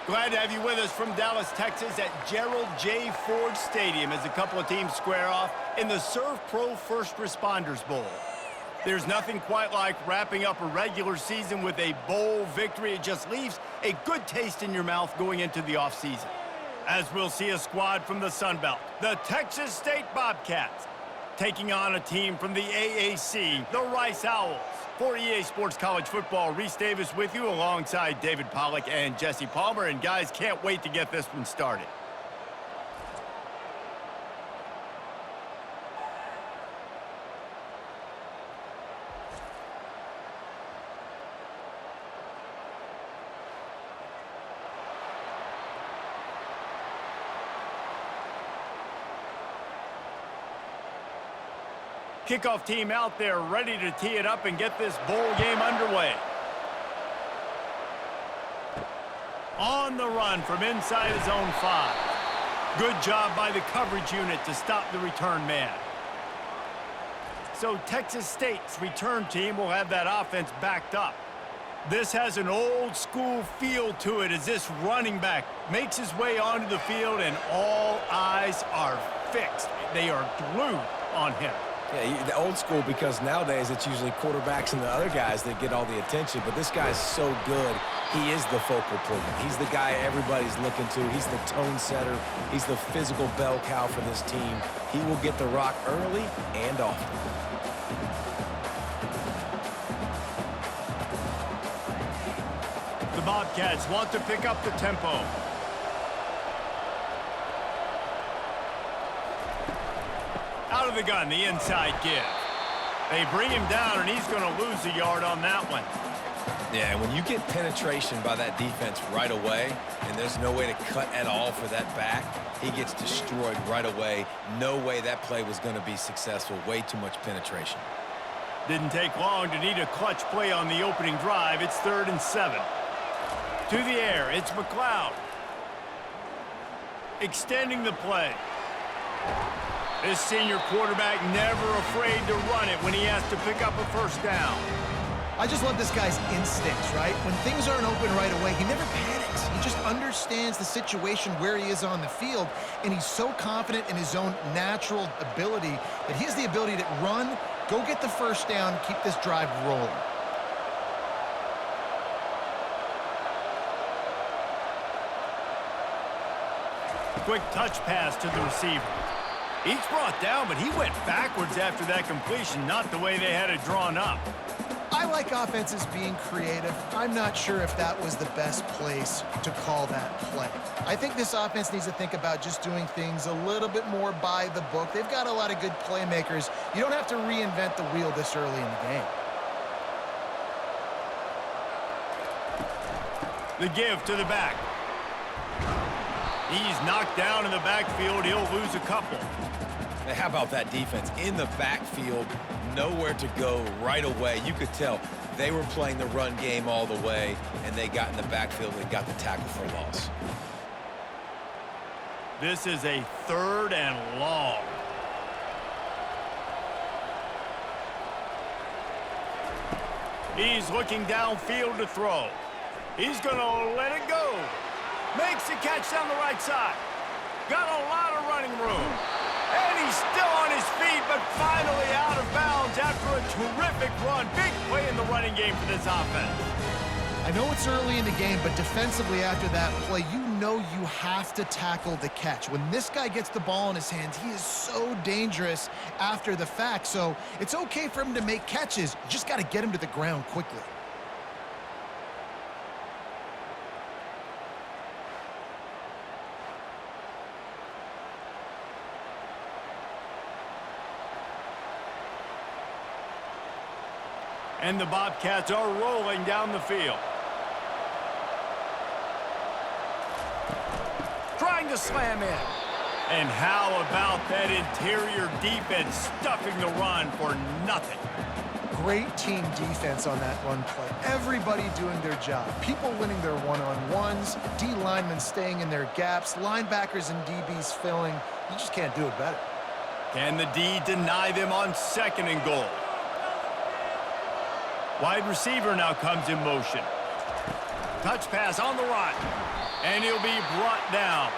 Glad to have you with us from Dallas, Texas at Gerald J. Ford Stadium as a couple of teams square off in the Servpro First Responders Bowl. There's nothing quite like wrapping up a regular season with a bowl victory. It just leaves a good taste in your mouth going into the offseason. As we'll see a squad from the Sun Belt, the Texas State Bobcats, taking on a team from the AAC, the Rice Owls. For EA Sports College Football, Reese Davis with you alongside David Pollack and Jesse Palmer. And guys, can't wait to get this one started. Kickoff team out there ready to tee it up and get this bowl game underway. On the run from inside his own 5. Good job by the coverage unit to stop the return man. So Texas State's return team will have that offense backed up. This has an old school feel to it as this running back makes his way onto the field and all eyes are fixed. They are glued on him. Yeah, the old school because nowadays it's usually quarterbacks and the other guys that get all the attention, but this guy's so good. He is the focal point. He's the guy everybody's looking to. He's the tone setter. He's the physical bell cow for this team. He will get the rock early and often. The Bobcats want to pick up the tempo. Out of the gun, the inside give. They bring him down, and he's going to lose a yard on that one. Yeah, when you get penetration by that defense right away, and there's no way to cut at all for that back, he gets destroyed right away. No way that play was going to be successful. Way too much penetration. Didn't take long to need a clutch play on the opening drive. It's 3rd and 7. To the air, it's McLeod. Extending the play. This senior quarterback never afraid to run it when he has to pick up a first down. I just love this guy's instincts, right? When things aren't open right away, he never panics. He just understands the situation where he is on the field, and he's so confident in his own natural ability that he has the ability to run, go get the first down, keep this drive rolling. Quick touch pass to the receiver. He's brought down, but he went backwards after that completion, not the way they had it drawn up. I like offenses being creative. I'm not sure if that was the best place to call that play. I think this offense needs to think about just doing things a little bit more by the book. They've got a lot of good playmakers. You don't have to reinvent the wheel this early in the game. The give to the back. He's knocked down in the backfield. He'll lose a couple. Now, how about that defense? In the backfield, nowhere to go right away. You could tell they were playing the run game all the way, and they got in the backfield and got the tackle for loss. This is a 3rd and long. He's looking downfield to throw. He's going to let it go. Makes the catch down the right side. Got a lot of running room. And he's still on his feet, but finally out of bounds after a terrific run. Big play in the running game for this offense. I know it's early in the game, but defensively after that play, you know you have to tackle the catch. When this guy gets the ball in his hands, he is so dangerous after the fact. So it's okay for him to make catches. You just got to get him to the ground quickly. And the Bobcats are rolling down the field. Trying to slam in. And how about that interior defense stuffing the run for nothing? Great team defense on that run play. Everybody doing their job. People winning their one-on-ones, D linemen staying in their gaps, linebackers and DBs filling. You just can't do it better. Can the D deny them on 2nd and goal? Wide receiver now comes in motion. Touch pass on the run. And he'll be brought down.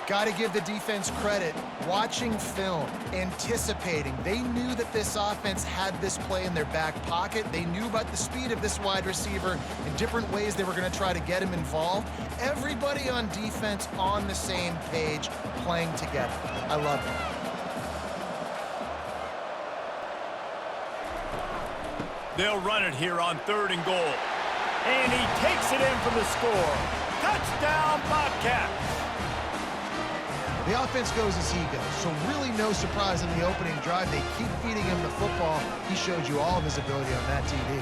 Got to give the defense credit. Watching film, anticipating. They knew that this offense had this play in their back pocket. They knew about the speed of this wide receiver and different ways they were going to try to get him involved. Everybody on defense on the same page, playing together. I love it. They'll run it here on 3rd and goal. And he takes it in for the score. Touchdown, Bobcats. The offense goes as he goes, so really no surprise in the opening drive. They keep feeding him the football. He showed you all of his ability on that TD.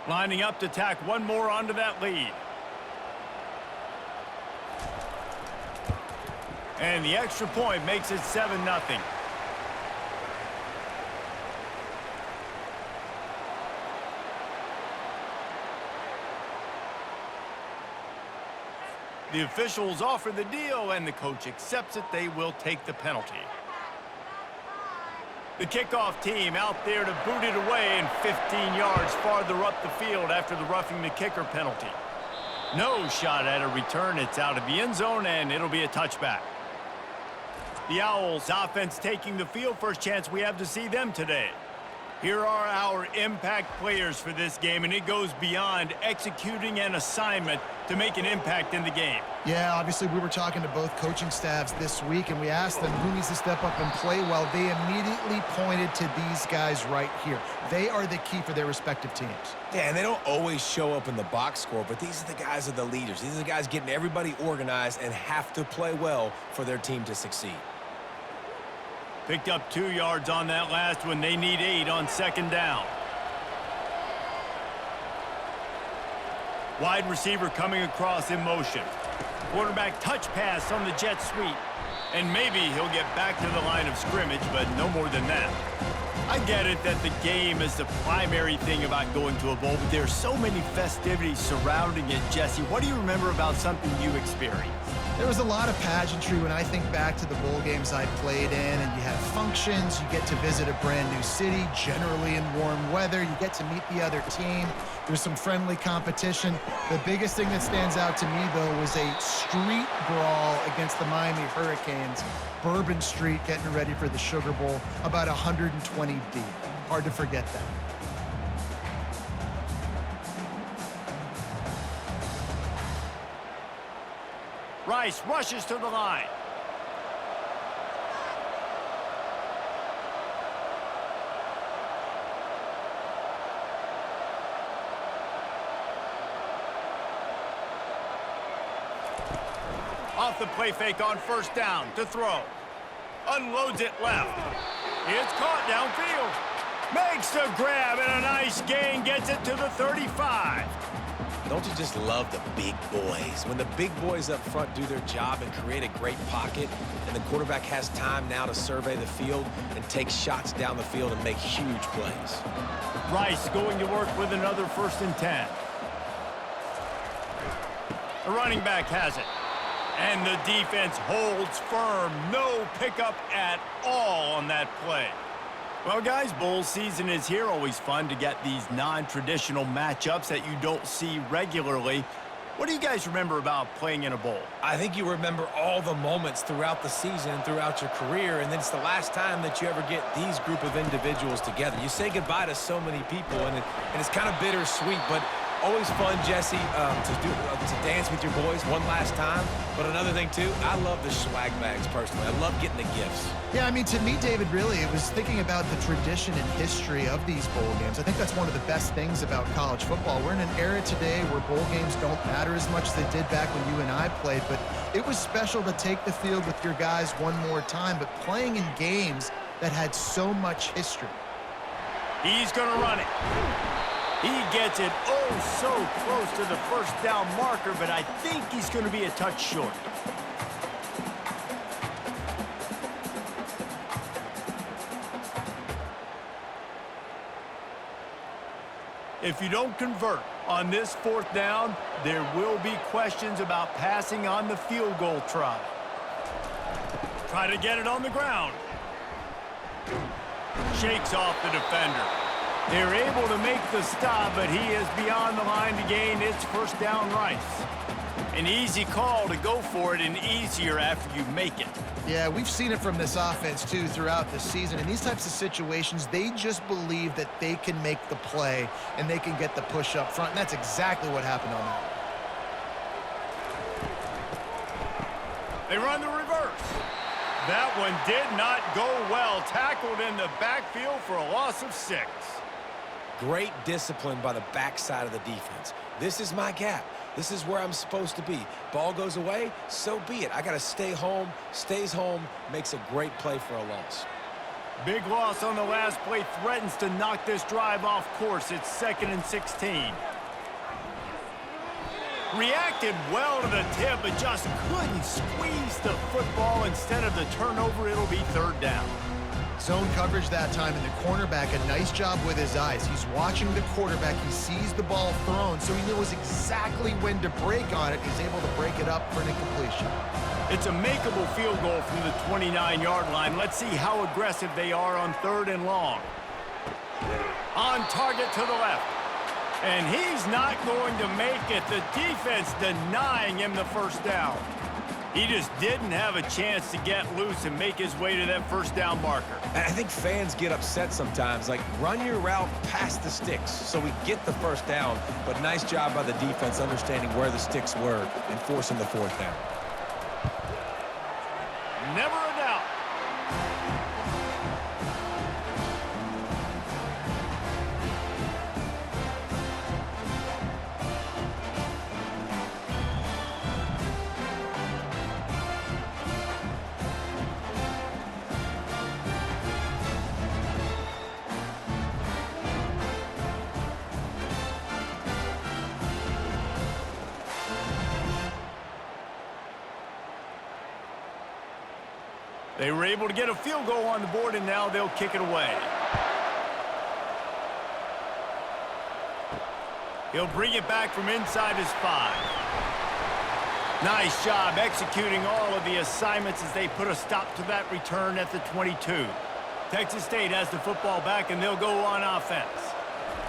Lining up to tack one more onto that lead. And the extra point makes it 7-0. The officials offer the deal, and the coach accepts it. They will take the penalty. The kickoff team out there to boot it away and 15 yards farther up the field after the roughing the kicker penalty. No shot at a return. It's out of the end zone, and it'll be a touchback. The Owls offense taking the field. First chance we have to see them today. Here are our impact players for this game, and it goes beyond executing an assignment to make an impact in the game. Yeah, obviously we were talking to both coaching staffs this week, and we asked them who needs to step up and play well. They immediately pointed to these guys right here. They are the key for their respective teams. Yeah, and they don't always show up in the box score, but these are the guys that are the leaders. These are the guys getting everybody organized and have to play well for their team to succeed. Picked up 2 yards on that last one. They need 8 on 2nd down. Wide receiver coming across in motion. Quarterback touch pass on the jet sweep. And maybe he'll get back to the line of scrimmage, but no more than that. I get it that the game is the primary thing about going to a bowl, but there are so many festivities surrounding it. Jesse, what do you remember about something you experienced? There was a lot of pageantry when I think back to the bowl games I played in, and you have functions, you get to visit a brand new city, generally in warm weather, you get to meet the other team, there's some friendly competition. The biggest thing that stands out to me, though, was a street brawl against the Miami Hurricanes, Bourbon Street getting ready for the Sugar Bowl, about 120 deep. Hard to forget that. Rice rushes to the line. Off the play fake on 1st down to throw. Unloads it left. It's caught downfield. Makes the grab and a nice gain. Gets it to the 35. Don't you just love the big boys? When the big boys up front do their job and create a great pocket, and the quarterback has time now to survey the field and take shots down the field and make huge plays. Rice going to work with another 1st and 10. The running back has it. And the defense holds firm. No pickup at all on that play. Well, guys, bowl season is here. Always fun to get these non-traditional matchups that you don't see regularly. What do you guys remember about playing in a bowl? I think you remember all the moments throughout the season, throughout your career, and then it's the last time that you ever get these group of individuals together. You say goodbye to so many people, and it's kind of bittersweet, but always fun, Jesse, to dance with your boys one last time. But another thing, too, I love the swag bags, personally. I love getting the gifts. Yeah, I mean, to me, David, really, it was thinking about the tradition and history of these bowl games. I think that's one of the best things about college football. We're in an era today where bowl games don't matter as much as they did back when you and I played, but it was special to take the field with your guys one more time, but playing in games that had so much history. He's going to run it. He gets it so close to the 1st down marker, but I think he's going to be a touch short. If you don't convert on this 4th down, there will be questions about passing on the field goal try. Try to get it on the ground. Shakes off the defender. They're able to make the stop, but he is beyond the line to gain its 1st down Rice. An easy call to go for it, and easier after you make it. Yeah, we've seen it from this offense, too, throughout the season. In these types of situations, they just believe that they can make the play and they can get the push up front, and that's exactly what happened on that. They run the reverse. That one did not go well. Tackled in the backfield for a loss of 6. Great discipline by the backside of the defense. This is my gap. This is where I'm supposed to be. Ball goes away, so be it. I got to stay home. Stays home, makes a great play for a loss. Big loss on the last play, threatens to knock this drive off course. It's 2nd and 16. Reacted well to the tip, but just couldn't squeeze the football. Instead of the turnover, it'll be 3rd down. Zone coverage that time, and the cornerback, a nice job with his eyes. He's watching the quarterback. He sees the ball thrown, so he knows exactly when to break on it. He's able to break it up for an incompletion. It's a makeable field goal from the 29-yard line. Let's see how aggressive they are on 3rd and long. On target to the left. And he's not going to make it. The defense denying him the 1st down. He just didn't have a chance to get loose and make his way to that 1st down marker. And I think fans get upset sometimes. Like, run your route past the sticks so we get the 1st down. But nice job by the defense understanding where the sticks were and forcing the 4th down. Never a doubt. They were able to get a field goal on the board, and now they'll kick it away. He'll bring it back from inside his 5. Nice job executing all of the assignments as they put a stop to that return at the 22. Texas State has the football back, and they'll go on offense.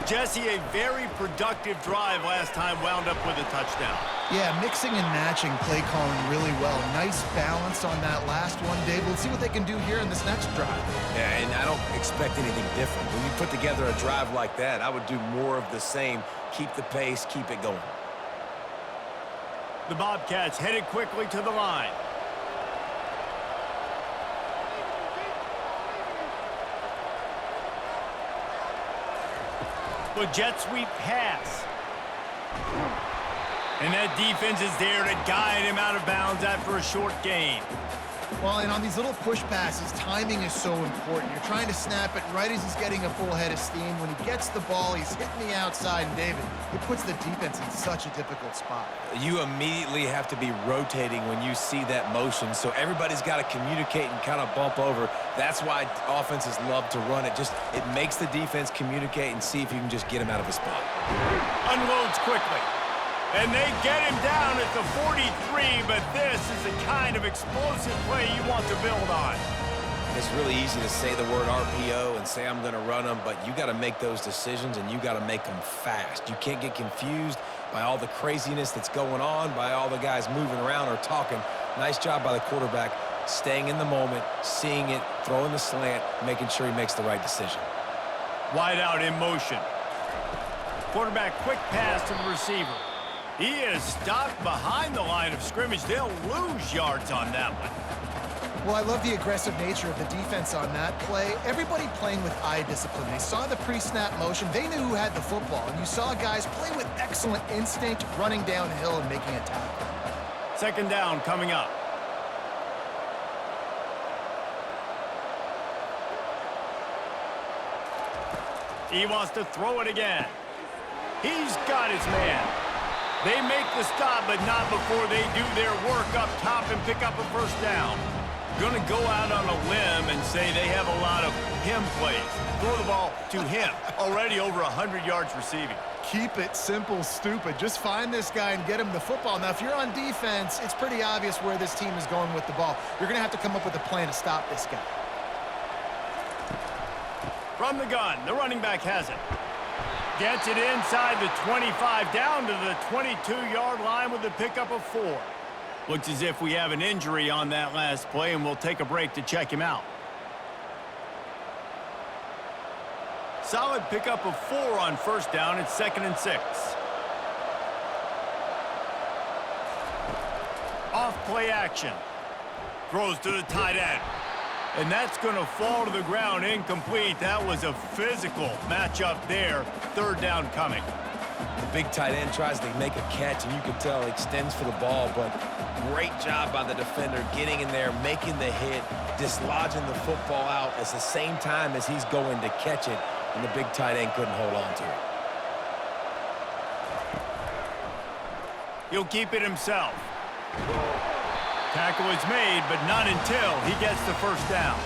Jesse, a very productive drive last time, wound up with a touchdown. Yeah, mixing and matching play calling really well. Nice balance on that last one, Dave. Let's see what they can do here in this next drive. Yeah, and I don't expect anything different. When you put together a drive like that, I would do more of the same. Keep the pace, keep it going. The Bobcats headed quickly to the line. The jet sweep pass. And that defense is there to guide him out of bounds after a short gain. Well, and on these little push passes, timing is so important. You're trying to snap it right as he's getting a full head of steam. When he gets the ball, he's hitting the outside, and David, it puts the defense in such a difficult spot. You immediately have to be rotating when you see that motion, so everybody's got to communicate and kind of bump over. That's why offenses love to run it. It makes the defense communicate and see if you can just get him out of a spot. Unloads quickly. And they get him down at the 43, but this is the kind of explosive play you want to build on. It's really easy to say the word RPO and say I'm going to run them, but you got to make those decisions, and you got to make them fast. You can't get confused by all the craziness that's going on, by all the guys moving around or talking. Nice job by the quarterback, staying in the moment, seeing it, throwing the slant, making sure he makes the right decision. Wide out in motion. Quarterback quick pass to the receiver. He is stopped behind the line of scrimmage. They'll lose yards on that one. Well, I love the aggressive nature of the defense on that play. Everybody playing with eye discipline. They saw the pre-snap motion. They knew who had the football. And you saw guys play with excellent instinct, running downhill and making a tackle. 2nd down coming up. He wants to throw it again. He's got his man. They make the stop, but not before they do their work up top and pick up a 1st down. Going to go out on a limb and say they have a lot of him plays. Throw the ball to him. Already over 100 yards receiving. Keep it simple, stupid. Just find this guy and get him the football. Now, if you're on defense, it's pretty obvious where this team is going with the ball. You're going to have to come up with a plan to stop this guy. From the gun, the running back has it. Gets it inside the 25, down to the 22-yard line with a pickup of 4. Looks as if we have an injury on that last play, and we'll take a break to check him out. Solid pickup of 4 on first down. It's 2nd and 6. Off play action. Throws to the tight end. And that's going to fall to the ground incomplete. That was a physical matchup there. 3rd down coming. The big tight end tries to make a catch, and you can tell he extends for the ball, but great job by the defender getting in there, making the hit, dislodging the football out at the same time as he's going to catch it, and the big tight end couldn't hold on to it. He'll keep it himself. Tackle is made, but not until he gets the first down.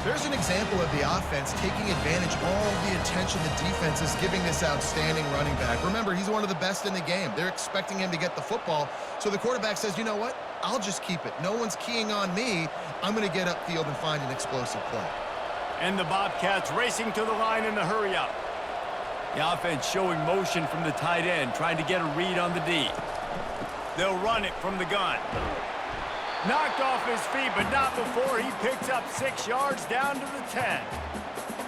There's an example of the offense taking advantage of all the attention the defense is giving this outstanding running back. Remember, he's one of the best in the game. They're expecting him to get the football, so the quarterback says, you know what? I'll just keep it. No one's keying on me. I'm going to get upfield and find an explosive play. And the Bobcats racing to the line in a hurry-up. The offense showing motion from the tight end, trying to get a read on the D. They'll run it from the gun. Knocked off his feet, but not before he picks up 6 yards down to the 10.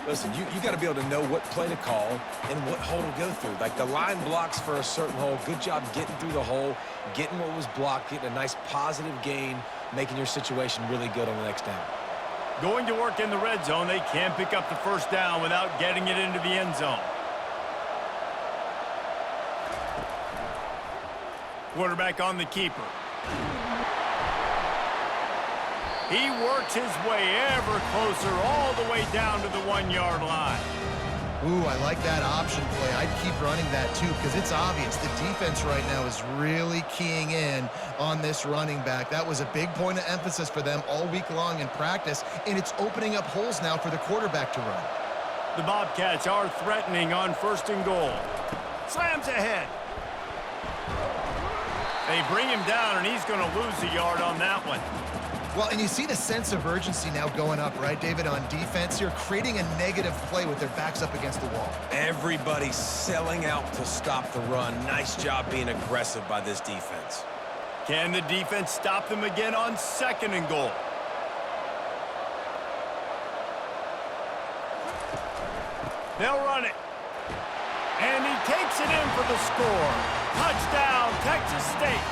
Listen, you got to be able to know what play to call and what hole to go through. Like the line blocks for a certain hole. Good job getting through the hole, getting what was blocked, getting a nice positive gain, making your situation really good on the next down. Going to work in the red zone. They can't pick up the first down without getting it into the end zone. Quarterback on the keeper. He works his way ever closer all the way down to the 1-yard line. Ooh, I like that option play. I'd keep running that too because it's obvious the defense right now is really keying in on this running back. That was a big point of emphasis for them all week long in practice, and it's opening up holes now for the quarterback to run. The Bobcats are threatening on 1st and goal. Slams ahead. They bring him down, and he's going to lose a yard on that one. Well, and you see the sense of urgency now going up, right, David, on defense. You're creating a negative play with their backs up against the wall. Everybody's selling out to stop the run. Nice job being aggressive by this defense. Can the defense stop them again on 2nd and goal? They'll run it. And he takes it in for the score. Touchdown, Texas State.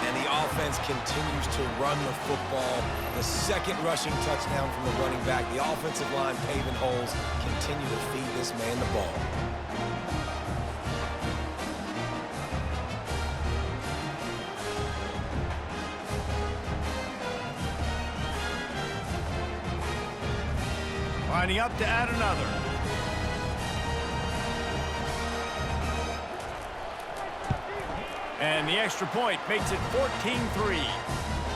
And the offense continues to run the football. The 2nd rushing touchdown from the running back. The offensive line paving holes. Continue to feed this man the ball. Lining up to add another. And the extra point makes it 14-3.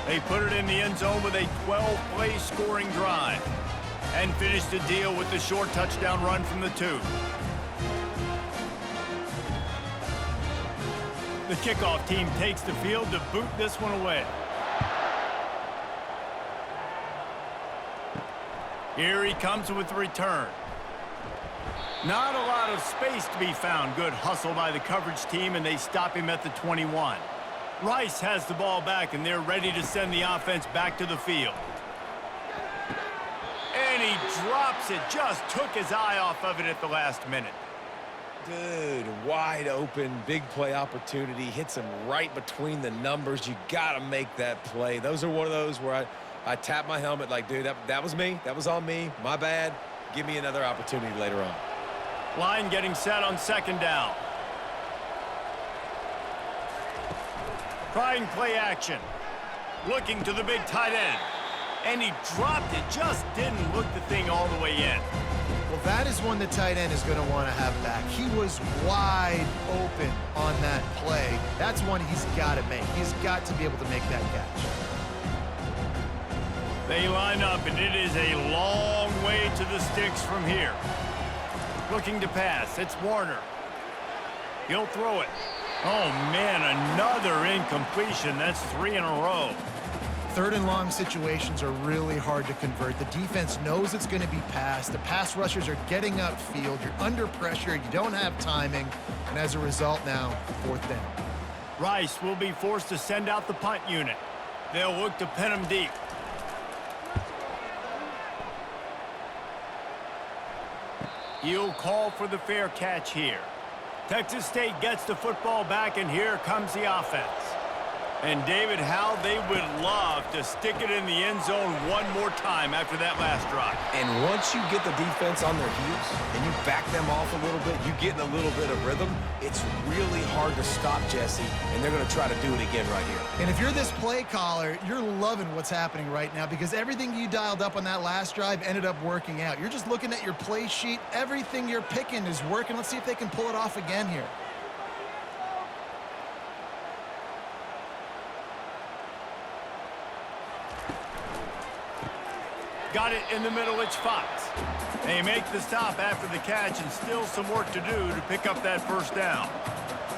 They put it in the end zone with a 12-play scoring drive and finish the deal with the short touchdown run from the 2. The kickoff team takes the field to boot this one away. Here he comes with the return. Not a lot of space to be found. Good hustle by the coverage team, and they stop him at the 21. Rice has the ball back, and they're ready to send the offense back to the field. And he drops it. Just took his eye off of it at the last minute. Dude, wide open, big play opportunity. Hits him right between the numbers. You got to make that play. Those are one of those where I tap my helmet like, dude, that was me. That was on me. My bad. Give me another opportunity later on. Line getting set on 2nd down. Trying play action. Looking to the big tight end. And he dropped it. Just didn't look the thing all the way in. Well, that is one the tight end is going to want to have back. He was wide open on that play. That's one he's got to make. He's got to be able to make that catch. They line up, and it is a long way to the sticks from here. Looking to pass. It's Warner. He'll throw it. Oh, man, another incompletion. That's 3 in a row. Third and long situations are really hard to convert. The defense knows it's going to be passed. The pass rushers are getting upfield. You're under pressure. You don't have timing. And as a result now, 4th down. Rice will be forced to send out the punt unit. They'll look to pin him deep. He'll call for the fair catch here. Texas State gets the football back, and here comes the offense. And David, how they would love to stick it in the end zone one more time after that last drive. And once you get the defense on their heels and you back them off a little bit, you get in a little bit of rhythm, it's really hard to stop, Jesse, and they're going to try to do it again right here. And if you're this play caller, you're loving what's happening right now because everything you dialed up on that last drive ended up working out. You're just looking at your play sheet. Everything you're picking is working. Let's see if they can pull it off again here. Got it in the middle, it's Fox. They make the stop after the catch, and still some work to do to pick up that first down.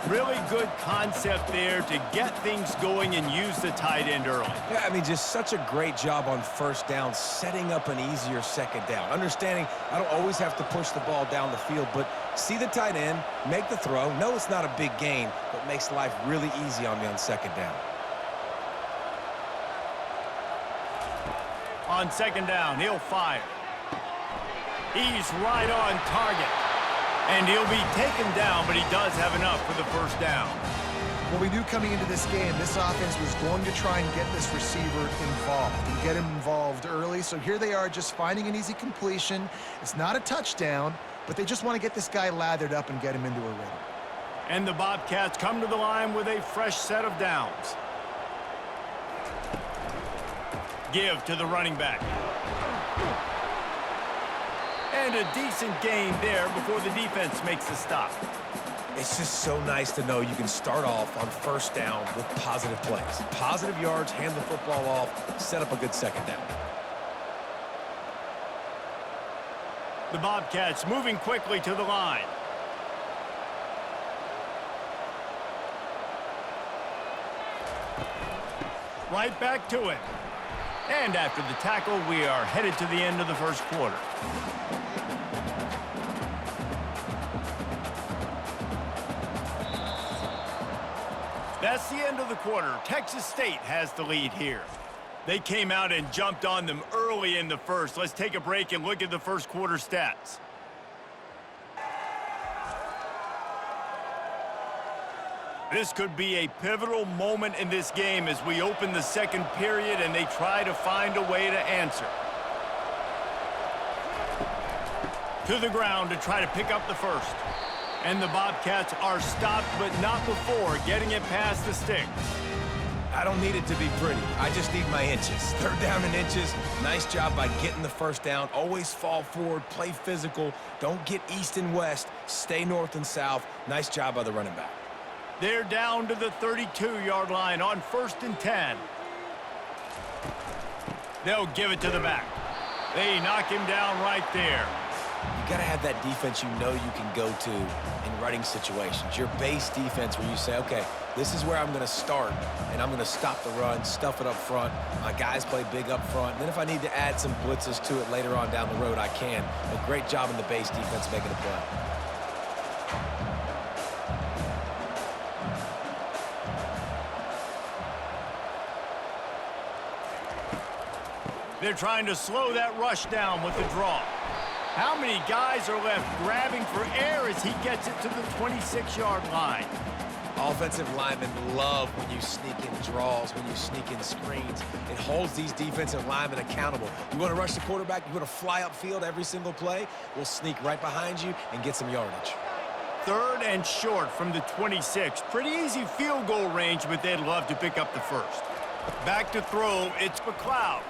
Really good concept there to get things going and use the tight end early. Yeah, I mean, just such a great job on first down, setting up an easier second down. Understanding I don't always have to push the ball down the field, but see the tight end, make the throw. No, it's not a big gain, but makes life really easy on me on second down. On second down, he'll fire. He's right on target. And he'll be taken down, but he does have enough for the first down. Well, we knew coming into this game, this offense was going to try and get this receiver involved and get him involved early. So here they are just finding an easy completion. It's not a touchdown, but they just want to get this guy lathered up and get him into a rhythm. And the Bobcats come to the line with a fresh set of downs. Give to the running back. And a decent gain there before the defense makes the stop. It's just so nice to know you can start off on first down with positive plays. Positive yards, hand the football off, set up a good second down. The Bobcats moving quickly to the line. Right back to it. And after the tackle, we are headed to the end of the first quarter. That's the end of the quarter. Texas State has the lead here. They came out and jumped on them early in the first. Let's take a break and look at the first quarter stats. This could be a pivotal moment in this game as we open the second period and they try to find a way to answer. To the ground to try to pick up the first. And the Bobcats are stopped, but not before getting it past the sticks. I don't need it to be pretty. I just need my inches. Third down in inches. Nice job by getting the first down. Always fall forward, play physical. Don't get east and west. Stay north and south. Nice job by the running back. They're down to the 32-yard line on 1st and 10. They'll give it to the back. They knock him down right there. You got to have that defense you know you can go to in running situations. Your base defense where you say, okay, this is where I'm going to start, and I'm going to stop the run, stuff it up front. My guys play big up front. And then if I need to add some blitzes to it later on down the road, I can. A great job in the base defense making a play. They're trying to slow that rush down with the draw. How many guys are left grabbing for air as he gets it to the 26-yard line? Offensive linemen love when you sneak in draws, when you sneak in screens. It holds these defensive linemen accountable. You want to rush the quarterback, you want to fly upfield every single play, we'll sneak right behind you and get some yardage. 3rd and short from the 26. Pretty easy field goal range, but they'd love to pick up the first. Back to throw, it's McLeod.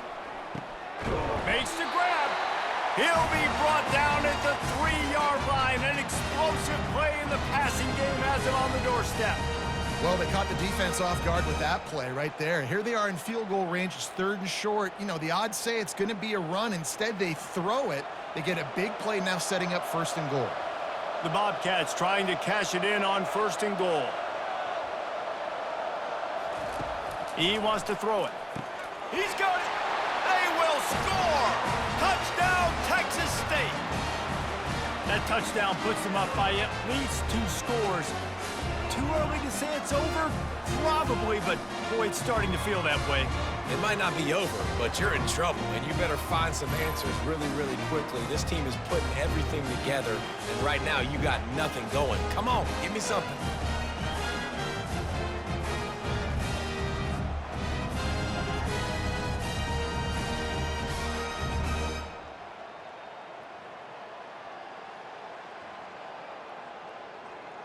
Makes the grab. He'll be brought down at the 3-yard line. An explosive play in the passing game has him on the doorstep. Well, they caught the defense off guard with that play right there. Here they are in field goal range. It's 3rd and short. You know, the odds say it's going to be a run. Instead, they throw it. They get a big play now setting up 1st and goal. The Bobcats trying to cash it in on 1st and goal. He wants to throw it. He's got it. They will score. Touchdown, Texas State. That touchdown puts them up by at least 2 scores. Too early to say it's over? Probably, but boy, it's starting to feel that way. It might not be over, but you're in trouble, and you better find some answers really, really quickly. This team is putting everything together, and right now you got nothing going. Come on, give me something.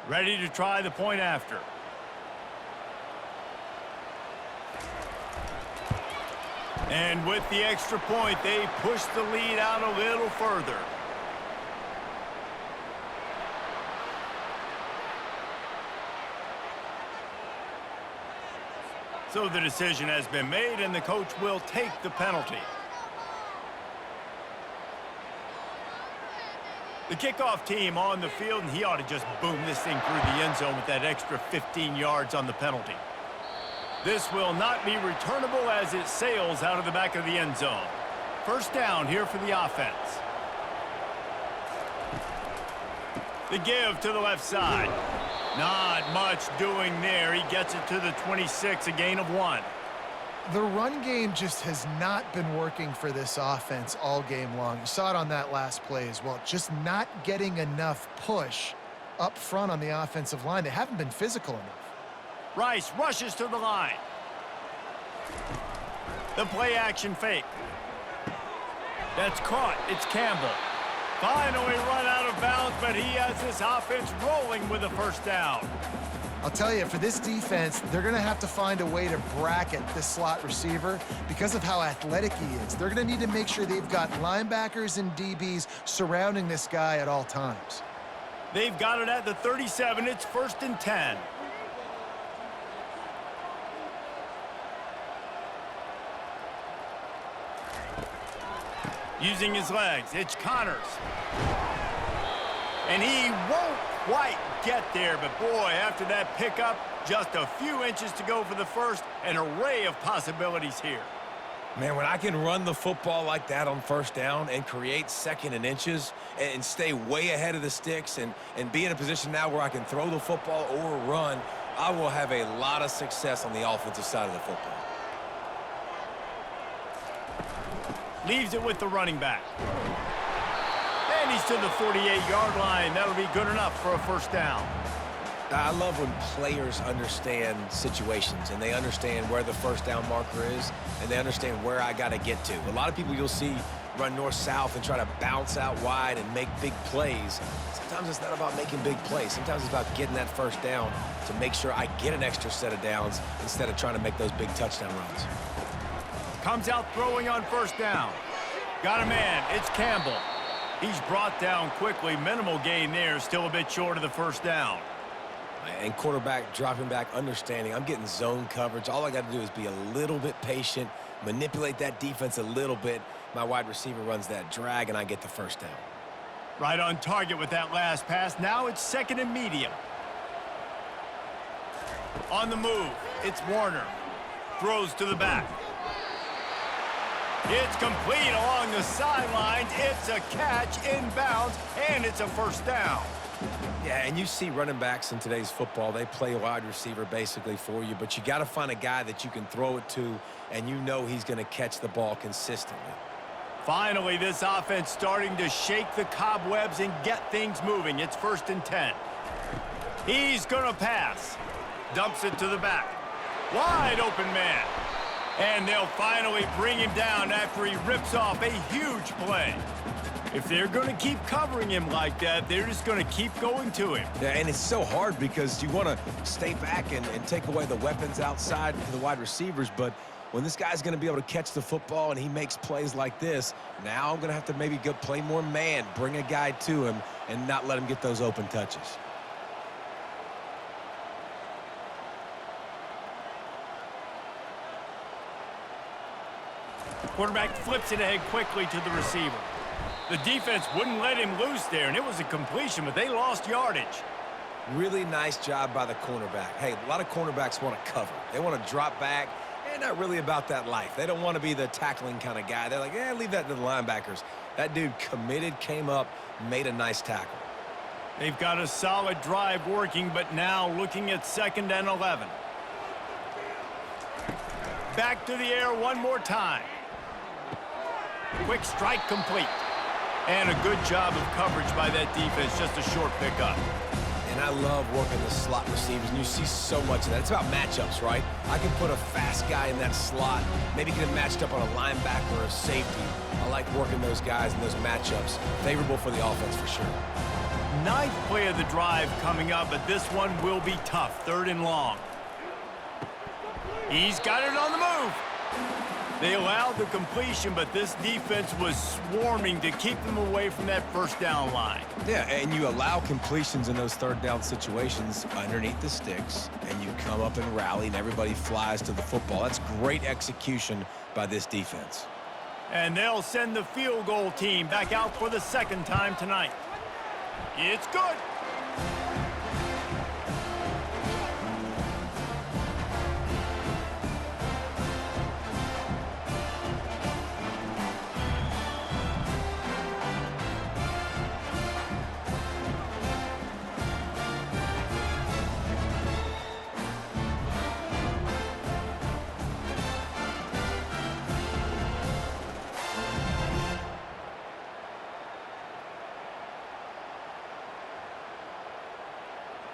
Ready to try the point after. And with the extra point, they push the lead out a little further. So the decision has been made, and the coach will take the penalty. The kickoff team on the field, and he ought to just boom this thing through the end zone with that extra 15 yards on the penalty. This will not be returnable as it sails out of the back of the end zone. 1st down here for the offense. The give to the left side. Not much doing there. He gets it to the 26, a gain of 1. The run game just has not been working for this offense all game long. You saw it on that last play as well. Just not getting enough push up front on the offensive line. They haven't been physical enough. Rice rushes to the line. The play action fake. That's caught. It's Campbell. Finally run out of bounds, but he has this offense rolling with a 1st down. I'll tell you, for this defense, they're going to have to find a way to bracket this slot receiver because of how athletic he is. They're going to need to make sure they've got linebackers and DBs surrounding this guy at all times. They've got it at the 37. It's 1st and 10. Using his legs, it's Connors. And he won't quite get there, but boy, after that pickup, just a few inches to go for the 1st, an array of possibilities here. Man, when I can run the football like that on 1st down and create 2nd and inches and stay way ahead of the sticks and be in a position now where I can throw the football or run, I will have a lot of success on the offensive side of the football. Leaves it with the running back. And he's to the 48-yard line. That'll be good enough for a 1st down. I love when players understand situations and they understand where the 1st down marker is and they understand where I got to get to. A lot of people you'll see run north-south and try to bounce out wide and make big plays. Sometimes it's not about making big plays. Sometimes it's about getting that 1st down to make sure I get an extra set of downs instead of trying to make those big touchdown runs. Comes out throwing on 1st down. Got a man. It's Campbell. He's brought down quickly. Minimal gain there. Still a bit short of the 1st down. And quarterback dropping back, understanding I'm getting zone coverage. All I got to do is be a little bit patient, manipulate that defense a little bit. My wide receiver runs that drag, and I get the 1st down. Right on target with that last pass. Now it's 2nd and medium. On the move, it's Warner. Throws to the back. It's complete along the sidelines. It's a catch inbounds, and it's a 1st down. Yeah, and you see running backs in today's football, they play wide receiver basically for you, but you got to find a guy that you can throw it to, and you know he's going to catch the ball consistently. Finally, this offense starting to shake the cobwebs and get things moving. It's 1st and 10. He's going to pass. Dumps it to the back. Wide open man. And they'll finally bring him down after he rips off a huge play. If they're going to keep covering him like that, they're just going to keep going to him. Yeah, and it's so hard because you want to stay back and take away the weapons outside for the wide receivers, but when this guy's going to be able to catch the football and he makes plays like this, now I'm going to have to maybe go play more man, bring a guy to him, and not let him get those open touches. Quarterback flips it ahead quickly to the receiver. The defense wouldn't let him loose there, and it was a completion, but they lost yardage. Really nice job by the cornerback. Hey, a lot of cornerbacks want to cover. They want to drop back. They're not really about that life. They don't want to be the tackling kind of guy. They're like, leave that to the linebackers. That dude committed, came up, made a nice tackle. They've got a solid drive working, but now looking at 2nd and 11. Back to the air one more time. Quick strike complete. And a good job of coverage by that defense, just a short pickup. And I love working the slot receivers, and you see so much of that. It's about matchups, right? I can put a fast guy in that slot, maybe get him matched up on a linebacker or a safety. I like working those guys in those matchups. Favorable for the offense for sure. 9th play of the drive coming up, but this one will be tough. 3rd and long. He's got it on the move. They allowed the completion, but this defense was swarming to keep them away from that first down line. Yeah, and you allow completions in those 3rd down situations underneath the sticks, and you come up and rally, and everybody flies to the football. That's great execution by this defense. And they'll send the field goal team back out for the 2nd time tonight. It's good.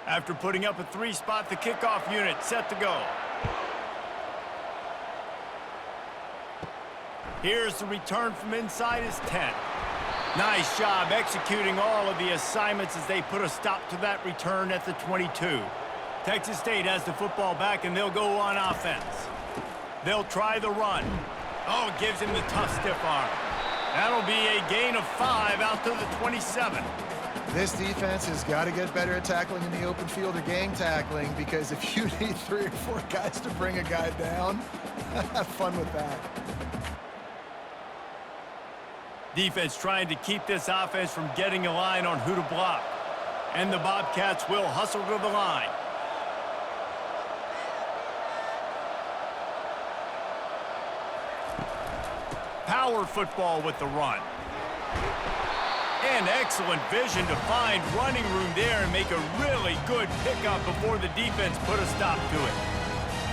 After putting up a 3-spot, the kickoff unit set to go. Here's the return from inside his 10. Nice job executing all of the assignments as they put a stop to that return at the 22. Texas State has the football back, and they'll go on offense. They'll try the run. Oh, it gives him the tough stiff arm. That'll be a gain of 5 out to the 27. This defense has got to get better at tackling in the open field or gang tackling, because if you need 3 or 4 guys to bring a guy down, have fun with that. Defense trying to keep this offense from getting a line on who to block. And the Bobcats will hustle to the line. Power football with the run. And excellent vision to find running room there and make a really good pickup before the defense put a stop to it.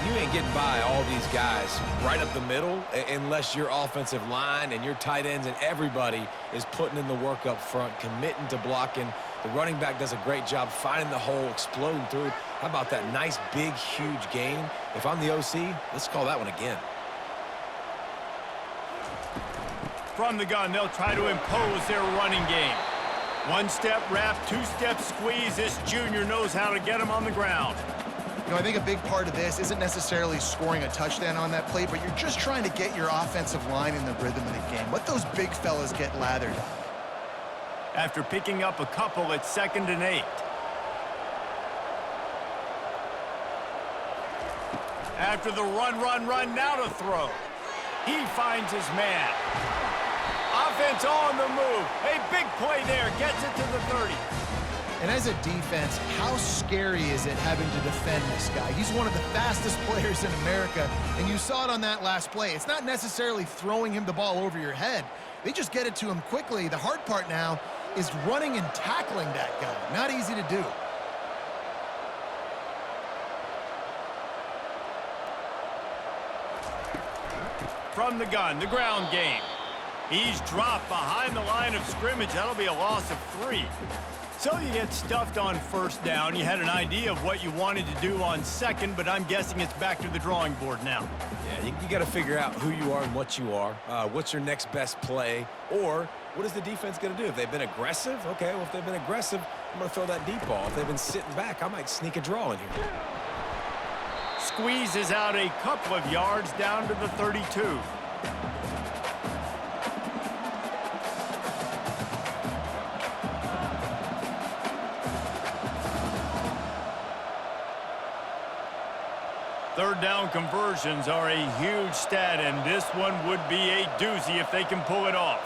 You ain't getting by all these guys right up the middle unless your offensive line and your tight ends and everybody is putting in the work up front, committing to blocking. The running back does a great job finding the hole, exploding through it. How about that nice, big, huge gain? If I'm the OC, let's call that one again. From the gun, they'll try to impose their running game. 1-step wrap, 2-step squeeze. This junior knows how to get him on the ground. You know, I think a big part of this isn't necessarily scoring a touchdown on that play, but you're just trying to get your offensive line in the rhythm of the game. Let those big fellas get lathered up. After picking up a couple at 2nd and 8. After the run, now to throw. He finds his man. Offense on the move. A big play there. Gets it to the 30. And as a defense, how scary is it having to defend this guy? He's one of the fastest players in America, and you saw it on that last play. It's not necessarily throwing him the ball over your head. They just get it to him quickly. The hard part now is running and tackling that guy. Not easy to do. From the gun, the ground game. He's dropped behind the line of scrimmage. That'll be a loss of 3. So you get stuffed on 1st down. You had an idea of what you wanted to do on 2nd, but I'm guessing it's back to the drawing board now. Yeah, you got to figure out who you are and what you are. What's your next best play? Or what is the defense going to do? If they've been aggressive, okay, well, if they've been aggressive, I'm going to throw that deep ball. If they've been sitting back, I might sneak a draw in here. Squeezes out a couple of yards down to the 32. Third down conversions are a huge stat, and this one would be a doozy if they can pull it off.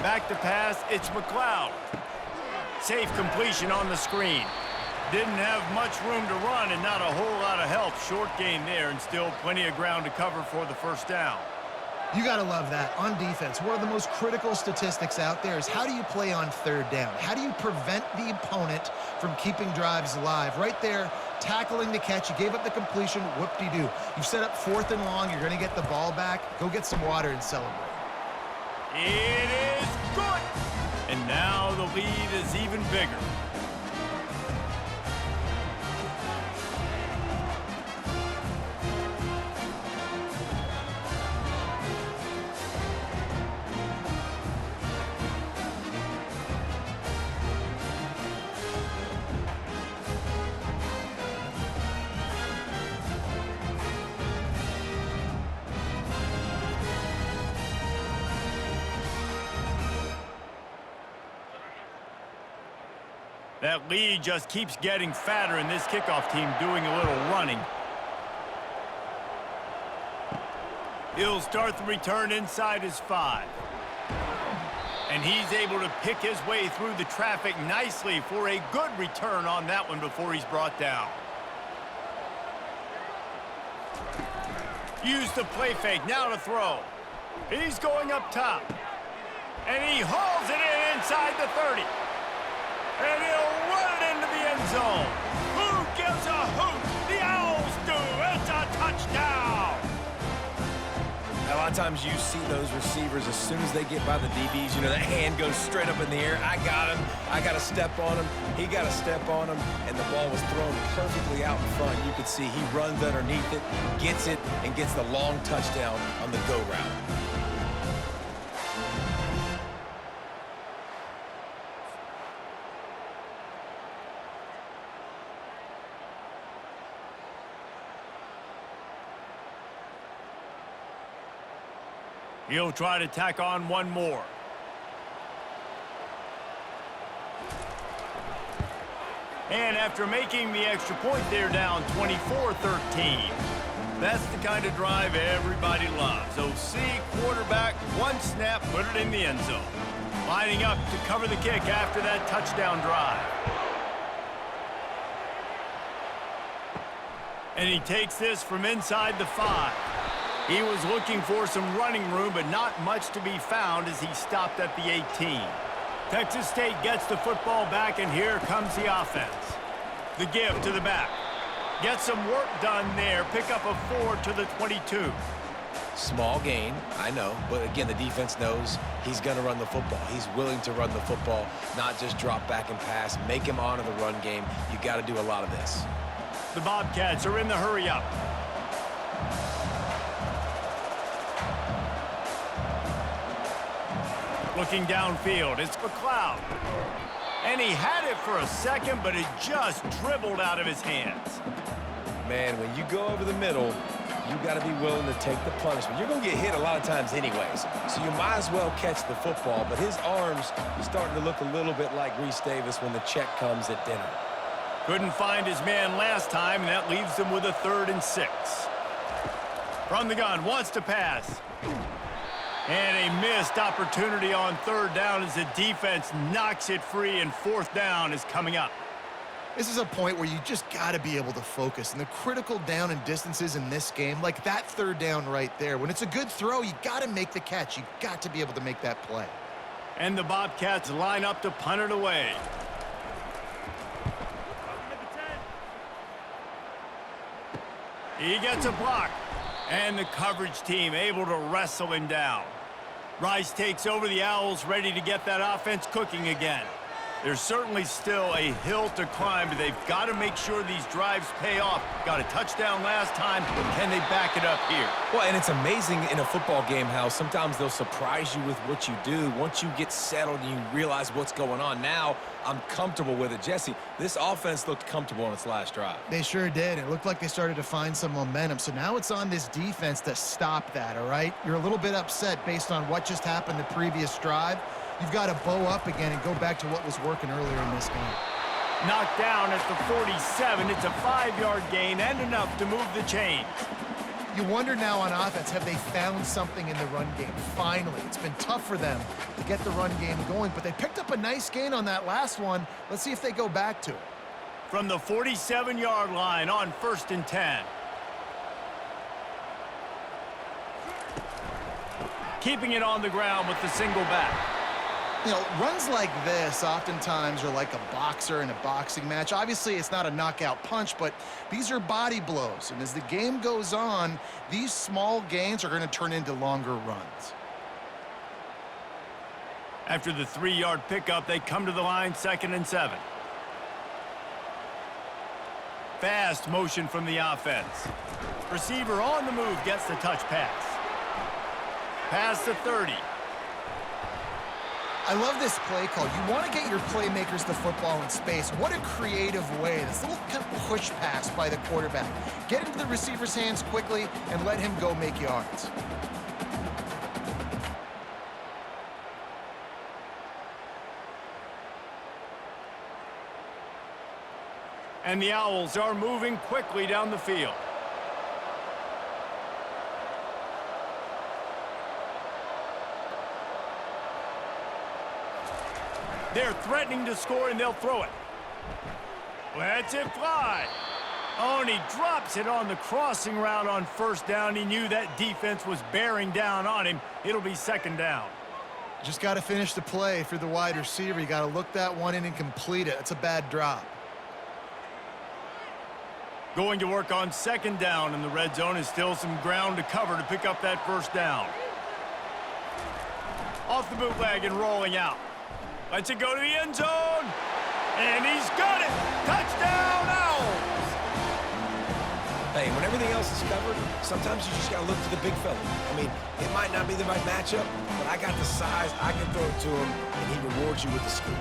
Back to pass, it's McLeod. Safe completion on the screen. Didn't have much room to run and not a whole lot of help. Short gain there and still plenty of ground to cover for the first down. You got to love that. On defense, one of the most critical statistics out there is how do you play on third down? How do you prevent the opponent from keeping drives alive? Right there, tackling the catch. You gave up the completion. Whoop-de-doo. You've set up 4th and long. You're going to get the ball back. Go get some water and celebrate. It is good. And now the lead is even bigger. That lead just keeps getting fatter, and this kickoff team doing a little running. He'll start the return inside his 5. And he's able to pick his way through the traffic nicely for a good return on that one before he's brought down. Use the play fake, now to throw. He's going up top. And he hauls it in inside the 30. And he'll run it into the end zone. Who gives a hoot? The Owls do. It's a touchdown. A lot of times you see those receivers as soon as they get by the DBs, you know, that hand goes straight up in the air. I got him. I got to step on him. He got to step on him. And the ball was thrown perfectly out in front. You could see he runs underneath it, gets it, and gets the long touchdown on the go route. He'll try to tack on one more. And after making the extra point, they're down 24-13. That's the kind of drive everybody loves. OC, quarterback, one snap, put it in the end zone. Lining up to cover the kick after that touchdown drive. And he takes this from inside the 5. He was looking for some running room, but not much to be found as he stopped at the 18. Texas State gets the football back, and here comes the offense. The give to the back. Get some work done there. Pick up a 4 to the 22. Small gain, I know, but again, the defense knows he's going to run the football. He's willing to run the football, not just drop back and pass, make him honor the run game. You got to do a lot of this. The Bobcats are in the hurry-up. Looking downfield, it's McLeod. And he had it for a second, but it just dribbled out of his hands. Man, when you go over the middle, you got to be willing to take the punishment. You're going to get hit a lot of times anyways, so you might as well catch the football. But his arms are starting to look a little bit like Reese Davis when the check comes at dinner. Couldn't find his man last time, and that leaves him with a 3rd and 6. From the gun, wants to pass. And a missed opportunity on 3rd down as the defense knocks it free, and 4th down is coming up. This is a point where you just got to be able to focus. And the critical down and distances in this game, like that 3rd down right there, when it's a good throw, you got to make the catch. You got to be able to make that play. And the Bobcats line up to punt it away. He gets a block. And the coverage team able to wrestle him down. Rice takes over the Owls, ready to get that offense cooking again. There's certainly still a hill to climb, but they've got to make sure these drives pay off. Got a touchdown last time. Can they back it up here? Well, and it's amazing in a football game how sometimes they'll surprise you with what you do. Once you get settled and you realize what's going on, now I'm comfortable with it. Jesse, this offense looked comfortable on its last drive. They sure did. It looked like they started to find some momentum. So now it's on this defense to stop that, all right? You're a little bit upset based on what just happened the previous drive. You've got to bow up again and go back to what was working earlier in this game. Knocked down at the 47. It's a 5-yard gain and enough to move the chains. You wonder now on offense, have they found something in the run game? Finally, it's been tough for them to get the run game going, but they picked up a nice gain on that last one. Let's see if they go back to it. From the 47-yard line on 1st and 10. Keeping it on the ground with the single back. You know, runs like this oftentimes are like a boxer in a boxing match. Obviously, it's not a knockout punch, but these are body blows. And as the game goes on, these small gains are going to turn into longer runs. After the 3-yard pickup, they come to the line 2nd and 7. Fast motion from the offense. Receiver on the move gets the touch pass. Pass to 30. I love this play call. You want to get your playmakers the football in space. What a creative way. This little kind of push pass by the quarterback. Get into the receiver's hands quickly and let him go make yards. And the Owls are moving quickly down the field. They're threatening to score, and they'll throw it. Lets it fly. Oh, and he drops it on the crossing route on 1st down. He knew that defense was bearing down on him. It'll be 2nd down. Just got to finish the play for the wide receiver. You got to look that one in and complete it. It's a bad drop. Going to work on 2nd down, and the red zone is still some ground to cover to pick up that 1st down. Off the bootleg and rolling out. Lets it go to the end zone. And he's got it. Touchdown, Owls. Hey, when everything else is covered, sometimes you just got to look to the big fella. I mean, it might not be the right matchup, but I got the size, I can throw it to him, and he rewards you with the score.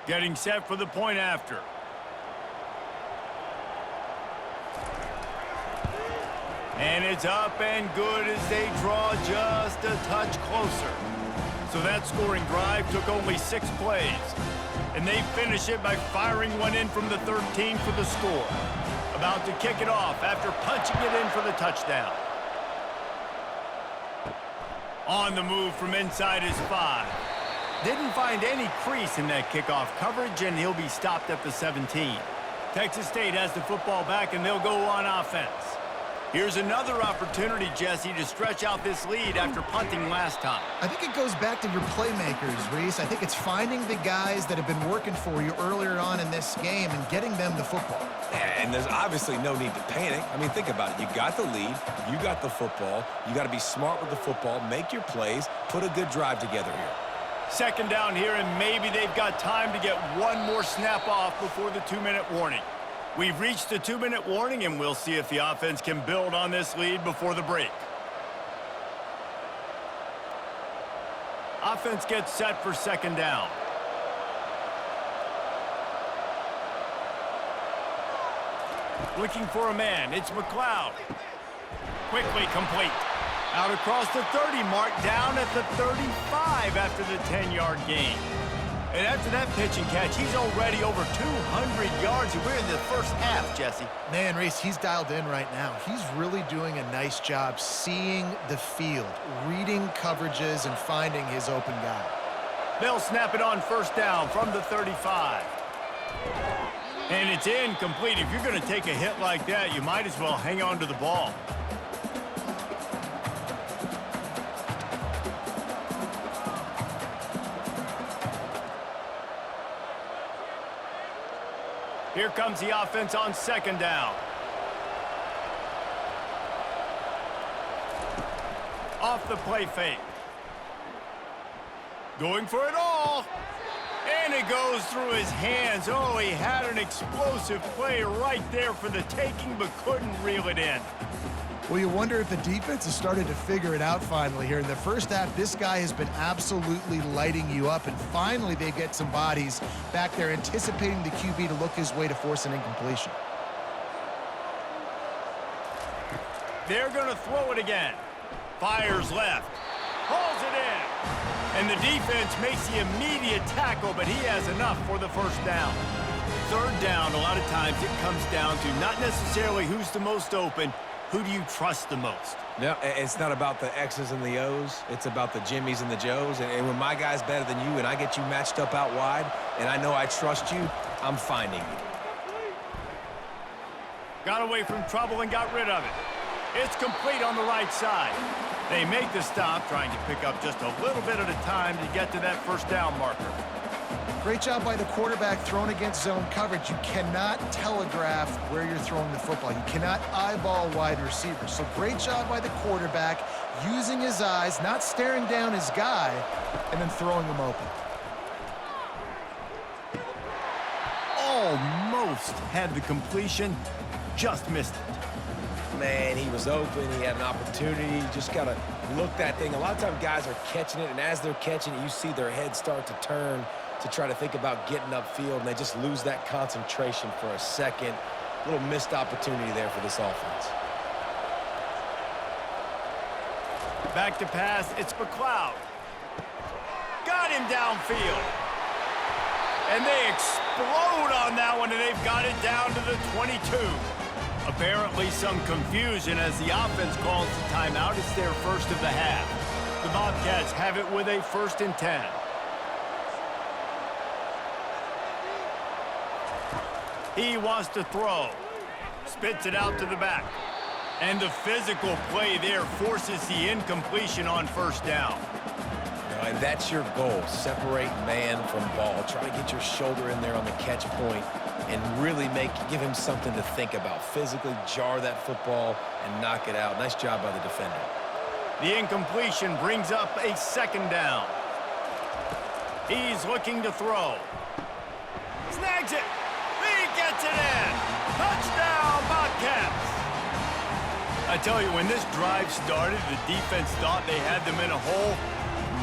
Getting set for the point after. And it's up and good as they draw just a touch closer. So that scoring drive took only 6 plays. And they finish it by firing one in from the 13 for the score. About to kick it off after punching it in for the touchdown. On the move from inside his 5. Didn't find any crease in that kickoff coverage, and he'll be stopped at the 17. Texas State has the football back, and they'll go on offense. Here's another opportunity, Jesse, to stretch out this lead after punting last time. I think it goes back to your playmakers, Reese. I think it's finding the guys that have been working for you earlier on in this game and getting them the football. And there's obviously no need to panic. I mean, think about it. You got the lead. You got the football. You got to be smart with the football. Make your plays. Put a good drive together here. 2nd down here, and maybe they've got time to get one more snap off before the 2-minute warning. We've reached the 2-minute warning, and we'll see if the offense can build on this lead before the break. Offense gets set for 2nd down. Looking for a man. It's McLeod. Quickly complete. Out across the 30 mark, down at the 35 after the 10-yard gain. And after that pitch and catch, he's already over 200 yards, and we're in the first half, Jesse. Man, Reese, he's dialed in right now. He's really doing a nice job seeing the field, reading coverages, and finding his open guy. They'll snap it on 1st down from the 35. And it's incomplete. If you're going to take a hit like that, you might as well hang on to the ball. Here comes the offense on 2nd down. Off the play fake. Going for it all. And it goes through his hands. Oh, he had an explosive play right there for the taking, but couldn't reel it in. Well, you wonder if the defense has started to figure it out finally here. In the first half, this guy has been absolutely lighting you up, and finally they get some bodies back there anticipating the QB to look his way to force an incompletion. They're going to throw it again. Fires left. Hauls it in. And the defense makes the immediate tackle, but he has enough for the first down. Third down, a lot of times it comes down to not necessarily who's the most open, who do you trust the most? No, it's not about the X's and the O's. It's about the Jimmies and the Joes. And when my guy's better than you and I get you matched up out wide and I know I trust you, I'm finding you. Got away from trouble and got rid of it. It's complete on the right side. They make the stop, trying to pick up just a little bit at a time to get to that first down marker. Great job by the quarterback thrown against zone coverage. You cannot telegraph where you're throwing the football. You cannot eyeball wide receivers. So great job by the quarterback using his eyes, not staring down his guy, and then throwing him open. Almost had the completion, just missed it. Man, he was open. He had an opportunity. You just got to look that thing. A lot of times guys are catching it, and as they're catching it, you see their head start to turn to try to think about getting upfield, and they just lose that concentration for a second. A little missed opportunity there for this offense. Back to pass, it's McLeod. Got him downfield. And they explode on that one, and they've got it down to the 22. Apparently some confusion as the offense calls the timeout. It's their first of the half. The Bobcats have it with a 1st and 10. He wants to throw. Spits it out to the back. And the physical play there forces the incompletion on first down. And that's your goal. Separate man from ball. Try to get your shoulder in there on the catch point and really give him something to think about. Physically jar that football and knock it out. Nice job by the defender. The incompletion brings up a 2nd down. He's looking to throw. Snags it. He gets it in. Touchdown, Bobcats. I tell you, when this drive started, the defense thought they had them in a hole.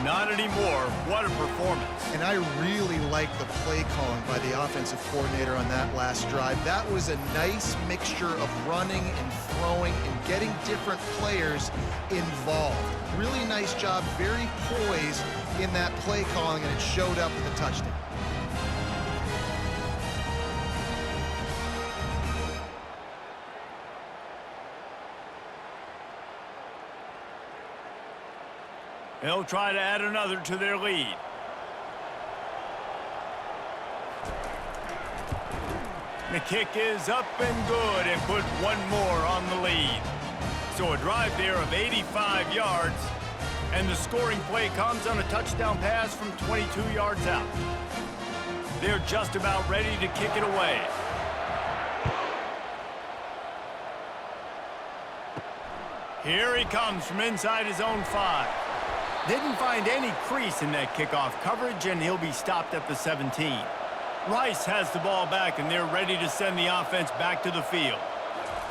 Not anymore. What a performance. And I really like the play calling by the offensive coordinator on that last drive. That was a nice mixture of running and throwing and getting different players involved. Really nice job, very poised in that play calling, and it showed up with a touchdown. They'll try to add another to their lead. The kick is up and good, and put one more on the lead. So a drive there of 85 yards, and the scoring play comes on a touchdown pass from 22 yards out. They're just about ready to kick it away. Here he comes from inside his own 5. Didn't find any crease in that kickoff coverage, and he'll be stopped at the 17. Rice has the ball back, and they're ready to send the offense back to the field.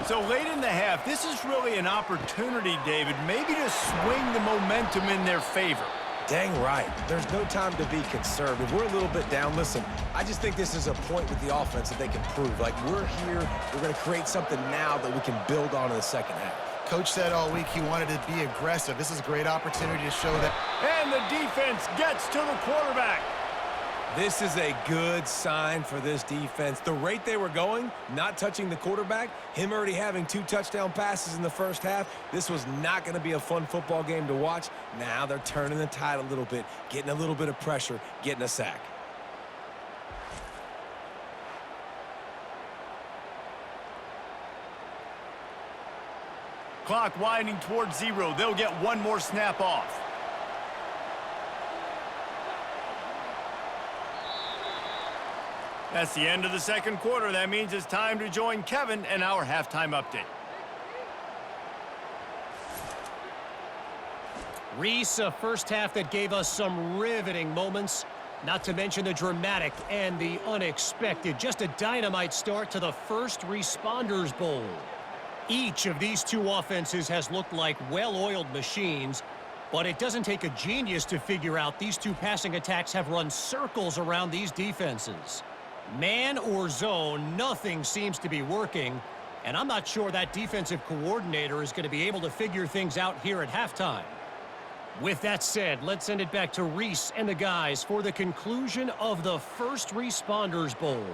So late in the half, this is really an opportunity, David, maybe to swing the momentum in their favor. Dang right. There's no time to be conservative. We're a little bit down. Listen, I just think this is a point with the offense that they can prove. Like, we're here, we're going to create something now that we can build on in the second half. Coach said all week he wanted to be aggressive. This is a great opportunity to show that. And the defense gets to the quarterback. This is a good sign for this defense. The rate they were going, not touching the quarterback, him already having 2 touchdown passes in the first half, this was not going to be a fun football game to watch. Now they're turning the tide a little bit, getting a little bit of pressure, getting a sack. Clock winding towards 0. They'll get one more snap off. That's the end of the second quarter. That means it's time to join Kevin and our halftime update. Reese, a first half that gave us some riveting moments, not to mention the dramatic and the unexpected. Just a dynamite start to the First Responders Bowl. Each of these two offenses has looked like well-oiled machines, but it doesn't take a genius to figure out these two passing attacks have run circles around these defenses. Man or zone, nothing seems to be working, and I'm not sure that defensive coordinator is going to be able to figure things out here at halftime. With that said, let's send it back to Reese and the guys for the conclusion of the First Responders Bowl.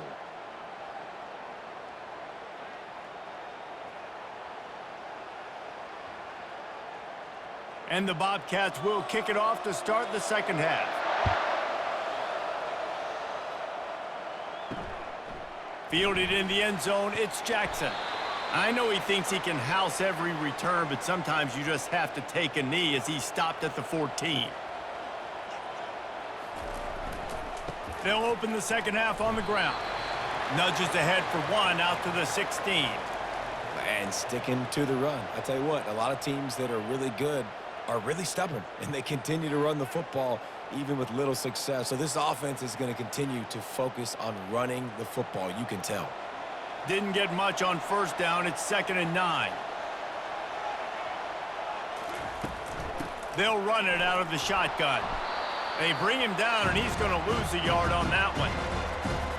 And the Bobcats will kick it off to start the second half. Fielded in the end zone, it's Jackson. I know he thinks he can house every return, but sometimes you just have to take a knee as he stopped at the 14. They'll open the second half on the ground. Nudges ahead for one out to the 16. And sticking to the run. I tell you what, a lot of teams that are really good are really stubborn, and they continue to run the football even with little success. So this offense is going to continue to focus on running the football. You can tell. Didn't get much on first down. It's 2nd and 9. They'll run it out of the shotgun. They bring him down, and he's going to lose a yard on that one.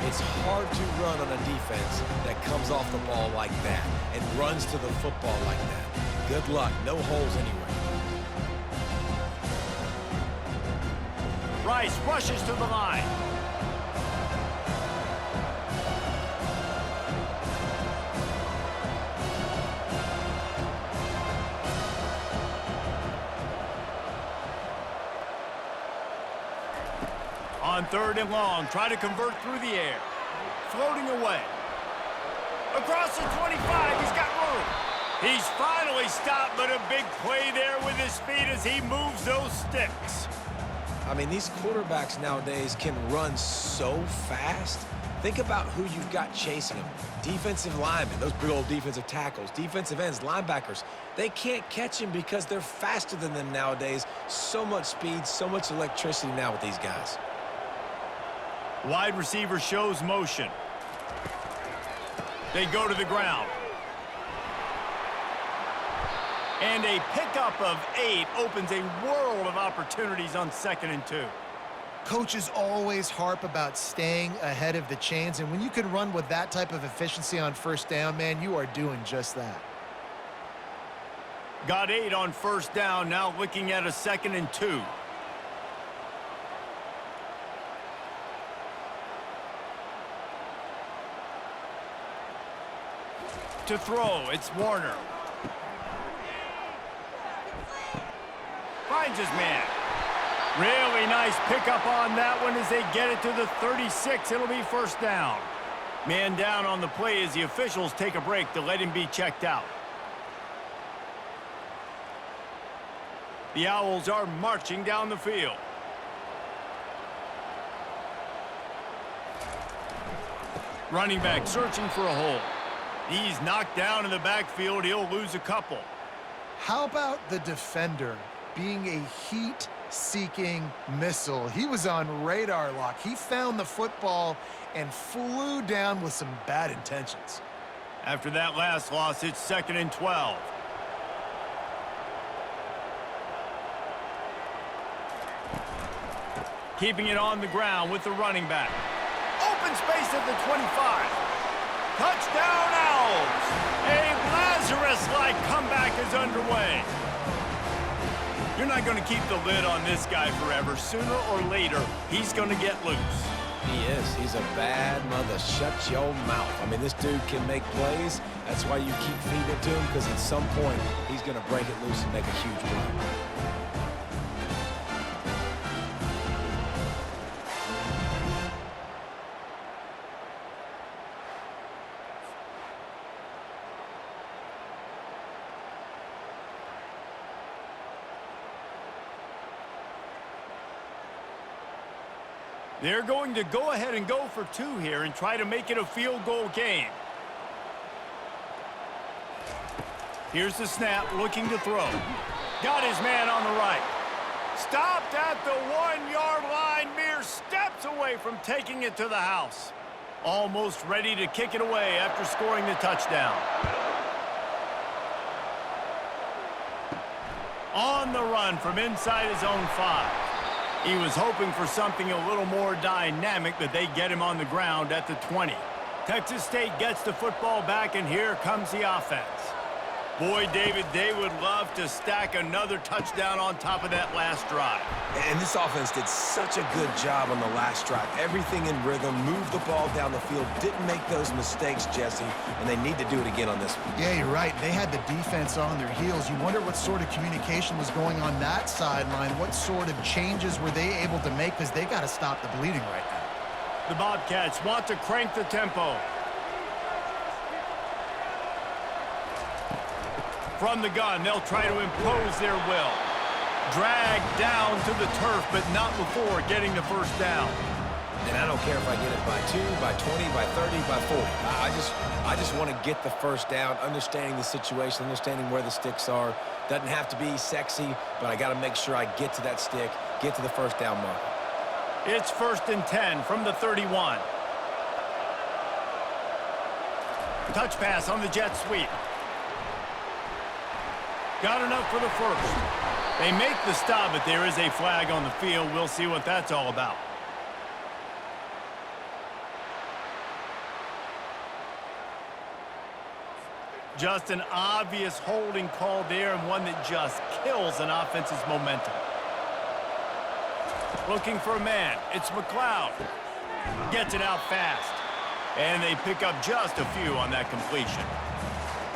It's hard to run on a defense that comes off the ball like that and runs to the football like that. Good luck. No holes anywhere. Rice rushes to the line. On 3rd and long, try to convert through the air. Floating away. Across the 25, he's got room. He's finally stopped, but a big play there with his feet as he moves those sticks. I mean, these quarterbacks nowadays can run so fast. Think about who you've got chasing them. Defensive linemen, those big old defensive tackles, defensive ends, linebackers. They can't catch him because they're faster than them nowadays. So much speed, so much electricity now with these guys. Wide receiver shows motion. They go to the ground. And a pickup of 8 opens a world of opportunities on 2nd and 2. Coaches always harp about staying ahead of the chains, and when you can run with that type of efficiency on first down, man, you are doing just that. Got 8 on first down, now looking at a 2nd and 2. To throw, it's Warner. Finds his man. Really nice pickup on that one as they get it to the 36. It'll be first down. Man down on the play as the officials take a break to let him be checked out. The Owls are marching down the field. Running back searching for a hole. He's knocked down in the backfield. He'll lose a couple. How about the defender being a heat-seeking missile? He was on radar lock. He found the football and flew down with some bad intentions. After that last loss, it's 2nd and 12. Keeping it on the ground with the running back. Open space at the 25. Touchdown, Owls! A Lazarus-like comeback is underway. You're not going to keep the lid on this guy forever. Sooner or later, he's going to get loose. He is. He's a bad mother. Shut your mouth. I mean, this dude can make plays. That's why you keep feeding it to him, because at some point, he's going to break it loose and make a huge play. They're going to go ahead and go for 2 here and try to make it a field goal game. Here's the snap, looking to throw. Got his man on the right. Stopped at the 1-yard line, mere steps away from taking it to the house. Almost ready to kick it away after scoring the touchdown. On the run from inside his own 5. He was hoping for something a little more dynamic, but they get him on the ground at the 20. Texas State gets the football back, and here comes the offense. Boy, David, they would love to stack another touchdown on top of that last drive. And this offense did such a good job on the last drive. Everything in rhythm, moved the ball down the field, didn't make those mistakes, Jesse, and they need to do it again on this one. Yeah, you're right. They had the defense on their heels. You wonder what sort of communication was going on that sideline. What sort of changes were they able to make, because they got to stop the bleeding right now. The Bobcats want to crank the tempo. From the gun, they'll try to impose their will. Dragged down to the turf, but not before getting the first down. And I don't care if I get it by 2, by 20, by 30, by 40. I just want to get the first down, understanding the situation, understanding where the sticks are. Doesn't have to be sexy, but I got to make sure I get to that stick, get to the first down marker. It's 1st and 10 from the 31. Touch pass on the jet sweep. Got enough for the first. They make the stop, but there is a flag on the field. We'll see what that's all about. Just an obvious holding call there, and one that just kills an offense's momentum. Looking for a man. It's McLeod. Gets it out fast. And they pick up just a few on that completion.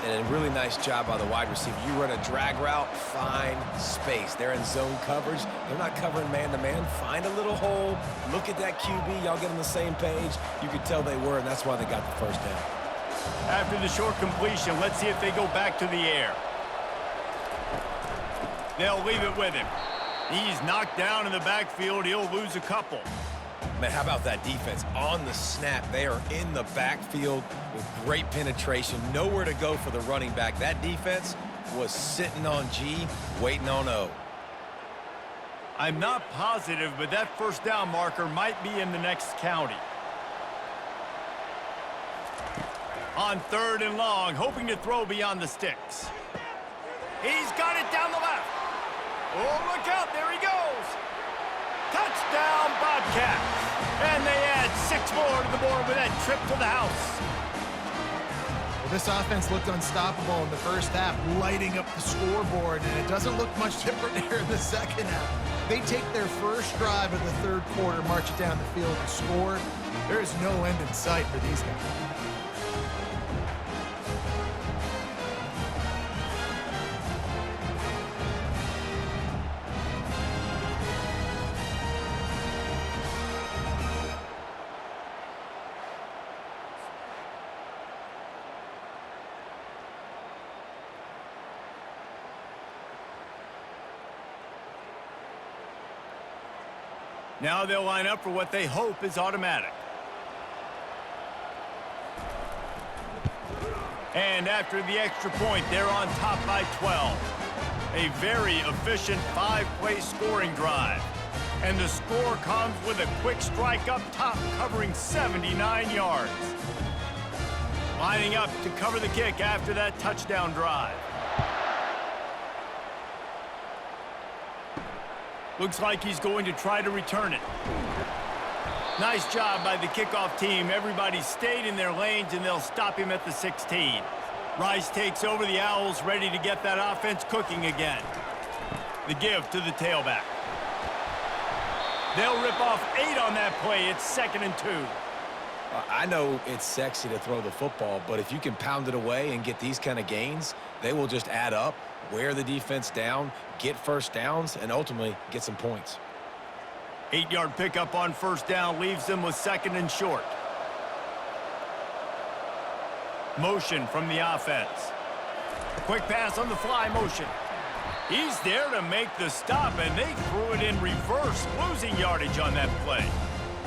And a really nice job by the wide receiver. You run a drag route, find space. They're in zone coverage. They're not covering man-to-man. Find a little hole. Look at that QB. Y'all get on the same page. You could tell they were, and that's why they got the first down. After the short completion, let's see if they go back to the air. They'll leave it with him. He's knocked down in the backfield. He'll lose a couple. Man, how about that defense? On the snap, they are in the backfield with great penetration. Nowhere to go for the running back. That defense was sitting on G, waiting on O. I'm not positive, but that first down marker might be in the next county. On 3rd and long, hoping to throw beyond the sticks. He's got it down the left. Oh, look out, there he goes. Touchdown, Bobcats. And they add 6 more to the board with that trip to the house. Well, this offense looked unstoppable in the first half, lighting up the scoreboard, and it doesn't look much different here in the second half. They take their first drive of the 3rd quarter, march it down the field, and score. There is no end in sight for these guys. Now they'll line up for what they hope is automatic. And after the extra point, they're on top by 12. A very efficient 5-play scoring drive. And the score comes with a quick strike up top, covering 79 yards. Lining up to cover the kick after that touchdown drive. Looks like he's going to try to return it. Nice job by the kickoff team. Everybody stayed in their lanes, and they'll stop him at the 16. Rice takes over the Owls, ready to get that offense cooking again. The give to the tailback. They'll rip off 8 on that play. It's 2nd and 2. I know it's sexy to throw the football, but if you can pound it away and get these kind of gains, they will just add up, wear the defense down, get first downs, and ultimately get some points. 8-yard pickup on first down leaves them with 2nd and short. Motion from the offense. Quick pass on the fly motion. He's there to make the stop, and they threw it in reverse, losing yardage on that play.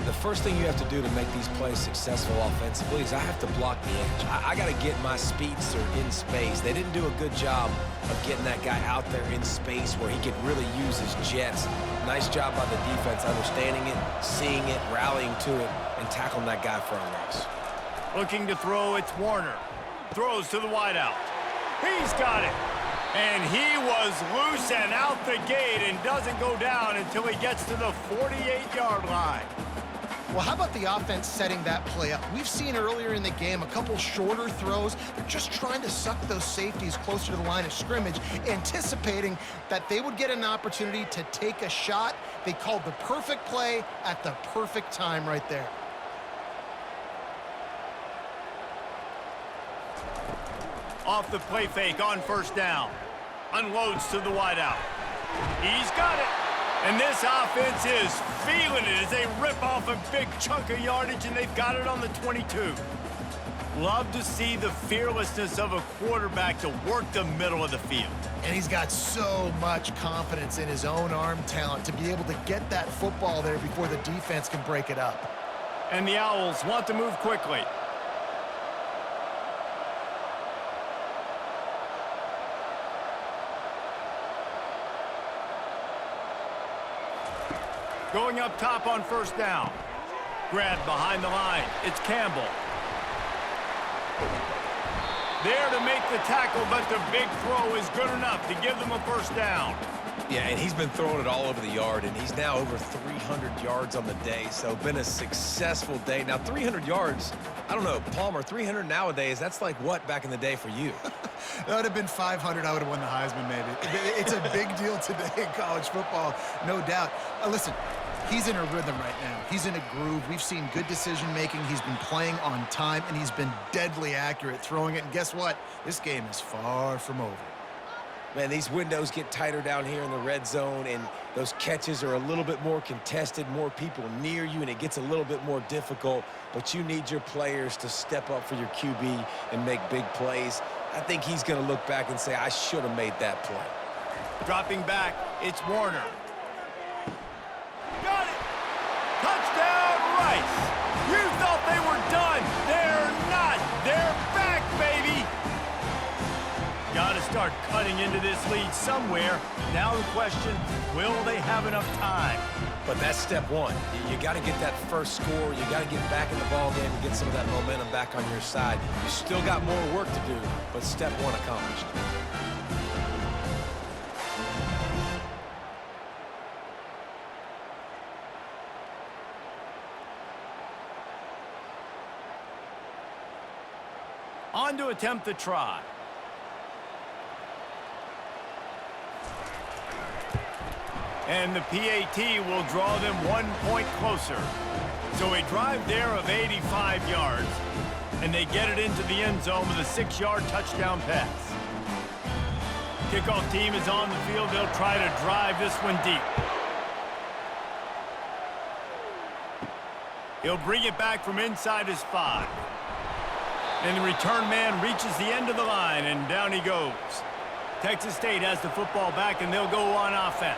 The first thing you have to do to make these plays successful offensively is I have to block the edge. I got to get my speedster in space. They didn't do a good job of getting that guy out there in space where he could really use his jets. Nice job by the defense, understanding it, seeing it, rallying to it, and tackling that guy for a loss. Looking to throw, it's Warner. Throws to the wideout. He's got it. And he was loose and out the gate and doesn't go down until he gets to the 48-yard line. Well, how about the offense setting that play up? We've seen earlier in the game a couple shorter throws. They're just trying to suck those safeties closer to the line of scrimmage, anticipating that they would get an opportunity to take a shot. They called the perfect play at the perfect time right there. Off the play fake on first down. Unloads to the wideout. He's got it. And this offense is feeling it as they rip off a big chunk of yardage, and they've got it on the 22. Love to see the fearlessness of a quarterback to work the middle of the field. And he's got so much confidence in his own arm talent to be able to get that football there before the defense can break it up. And the Owls want to move quickly. Going up top on first down. Grabbed behind the line. It's Campbell. There to make the tackle, but the big throw is good enough to give them a first down. Yeah, and he's been throwing it all over the yard, and he's now over 300 yards on the day, so been a successful day. Now, 300 yards, I don't know, Palmer, 300 nowadays, that's like what back in the day for you? That would have been 500. I would have won the Heisman, maybe. It's a big deal today in college football, no doubt. Listen, he's in a rhythm right now. He's in a groove. We've seen good decision-making. He's been playing on time, and he's been deadly accurate throwing it. And guess what? This game is far from over. Man, these windows get tighter down here in the red zone, and those catches are a little bit more contested, more people near you, and it gets a little bit more difficult. But you need your players to step up for your QB and make big plays. I think he's going to look back and say, I should have made that play. Dropping back, it's Warner. Got it! Touchdown, Rice! You thought they were done. They're not. They're back, baby! Got to start cutting into this lead somewhere. Now the question, will they have enough time? But that's step one. You got to get that first score. You got to get back in the ball game and get some of that momentum back on your side. You still got more work to do, but step one accomplished. On to attempt the try. And the PAT will draw them 1 point closer. So a drive there of 85 yards, and they get it into the end zone with a 6-yard touchdown pass. Kickoff team is on the field. They'll try to drive this one deep. He'll bring it back from inside his 5. And the return man reaches the end of the line, and down he goes. Texas State has the football back, and they'll go on offense.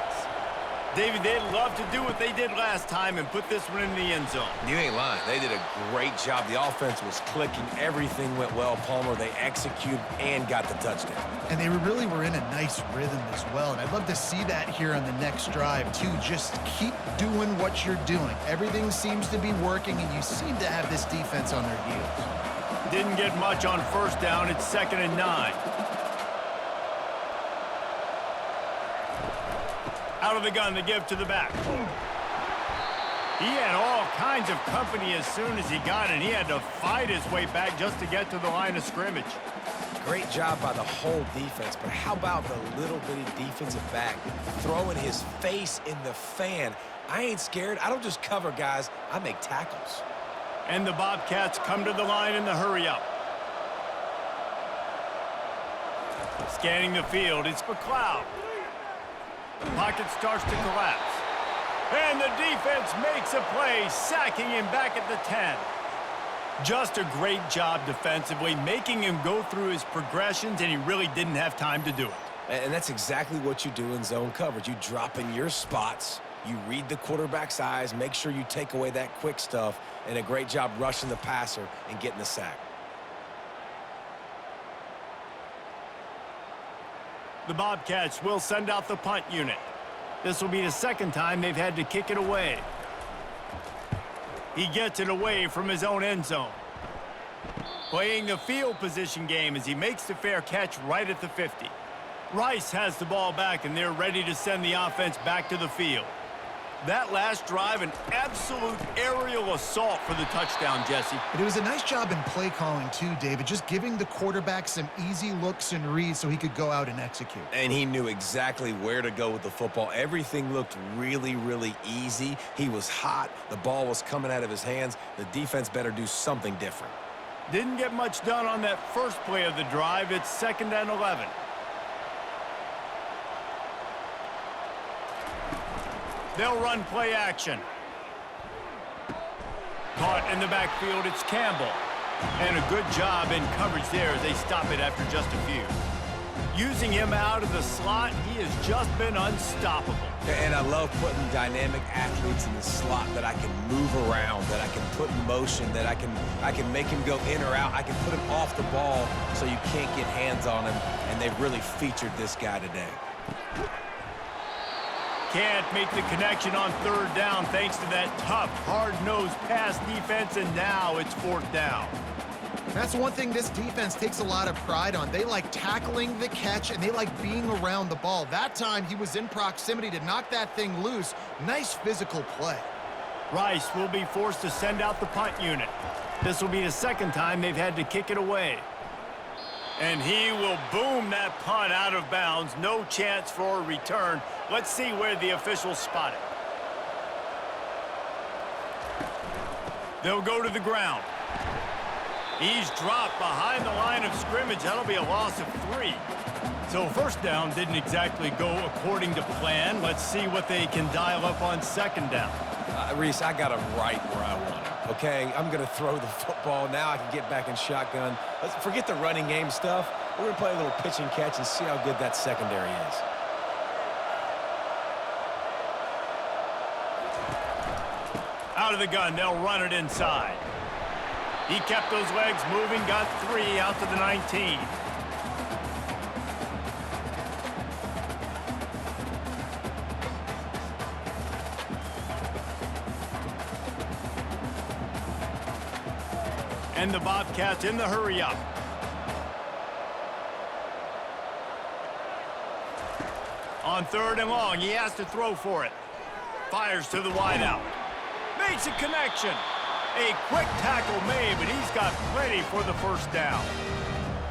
David, they'd love to do what they did last time and put this one in the end zone. You ain't lying. They did a great job. The offense was clicking. Everything went well, Palmer. They executed and got the touchdown. And they really were in a nice rhythm as well. And I'd love to see that here on the next drive, too. Just keep doing what you're doing. Everything seems to be working, and you seem to have this defense on their heels. Didn't get much on first down. It's 2nd and 9. Out of the gun to give to the back. He had all kinds of company as soon as he got it. He had to fight his way back just to get to the line of scrimmage. Great job by the whole defense, but how about the little bitty defensive back throwing his face in the fan? I ain't scared. I don't just cover guys. I make tackles. And the Bobcats come to the line in the hurry-up. Scanning the field, it's McLeod. Pocket starts to collapse. And the defense makes a play, sacking him back at the 10. Just a great job defensively, making him go through his progressions, and he really didn't have time to do it. And that's exactly what you do in zone coverage. You drop in your spots, you read the quarterback's eyes, make sure you take away that quick stuff, and a great job rushing the passer and getting the sack. The Bobcats will send out the punt unit. This will be the second time they've had to kick it away. He gets it away from his own end zone. Playing the field position game as he makes the fair catch right at the 50. Rice has the ball back, and they're ready to send the offense back to the field. That last drive, an absolute aerial assault for the touchdown, Jesse. But it was a nice job in play calling too, David, just giving the quarterback some easy looks and reads so he could go out and execute. And he knew exactly where to go with the football. Everything looked really, really easy. He was hot. The ball was coming out of his hands. The defense better do something different. Didn't get much done on that first play of the drive. It's 2nd and 11. They'll run play action. Caught in the backfield, it's Campbell. And a good job in coverage there as they stop it after just a few. Using him out of the slot, he has just been unstoppable. And I love putting dynamic athletes in the slot that I can move around, that I can put in motion, that I can make him go in or out. I can put him off the ball so you can't get hands on him, and they've really featured this guy today. Can't make the connection on 3rd down thanks to that tough, hard-nosed pass defense, and now it's 4th down. That's one thing this defense takes a lot of pride on. They like tackling the catch, and they like being around the ball. That time, he was in proximity to knock that thing loose. Nice physical play. Rice will be forced to send out the punt unit. This will be the 2nd time they've had to kick it away. And he will boom that punt out of bounds. No chance for a return. Let's see where the officials spot it. They'll go to the ground. He's dropped behind the line of scrimmage. That'll be a loss of 3. So 1st down didn't exactly go according to plan. Let's see what they can dial up on 2nd down. Reese, I got him right where I want him. Okay, I'm going to throw the football. Now I can get back in shotgun. Let's forget the running game stuff. We're going to play a little pitch and catch and see how good that secondary is. Out of the gun, they'll run it inside. He kept those legs moving, got 3 out to the 19. And the Bobcats in the hurry-up. On 3rd and long, he has to throw for it. Fires to the wideout. Makes a connection. A quick tackle made, but he's got plenty for the 1st down.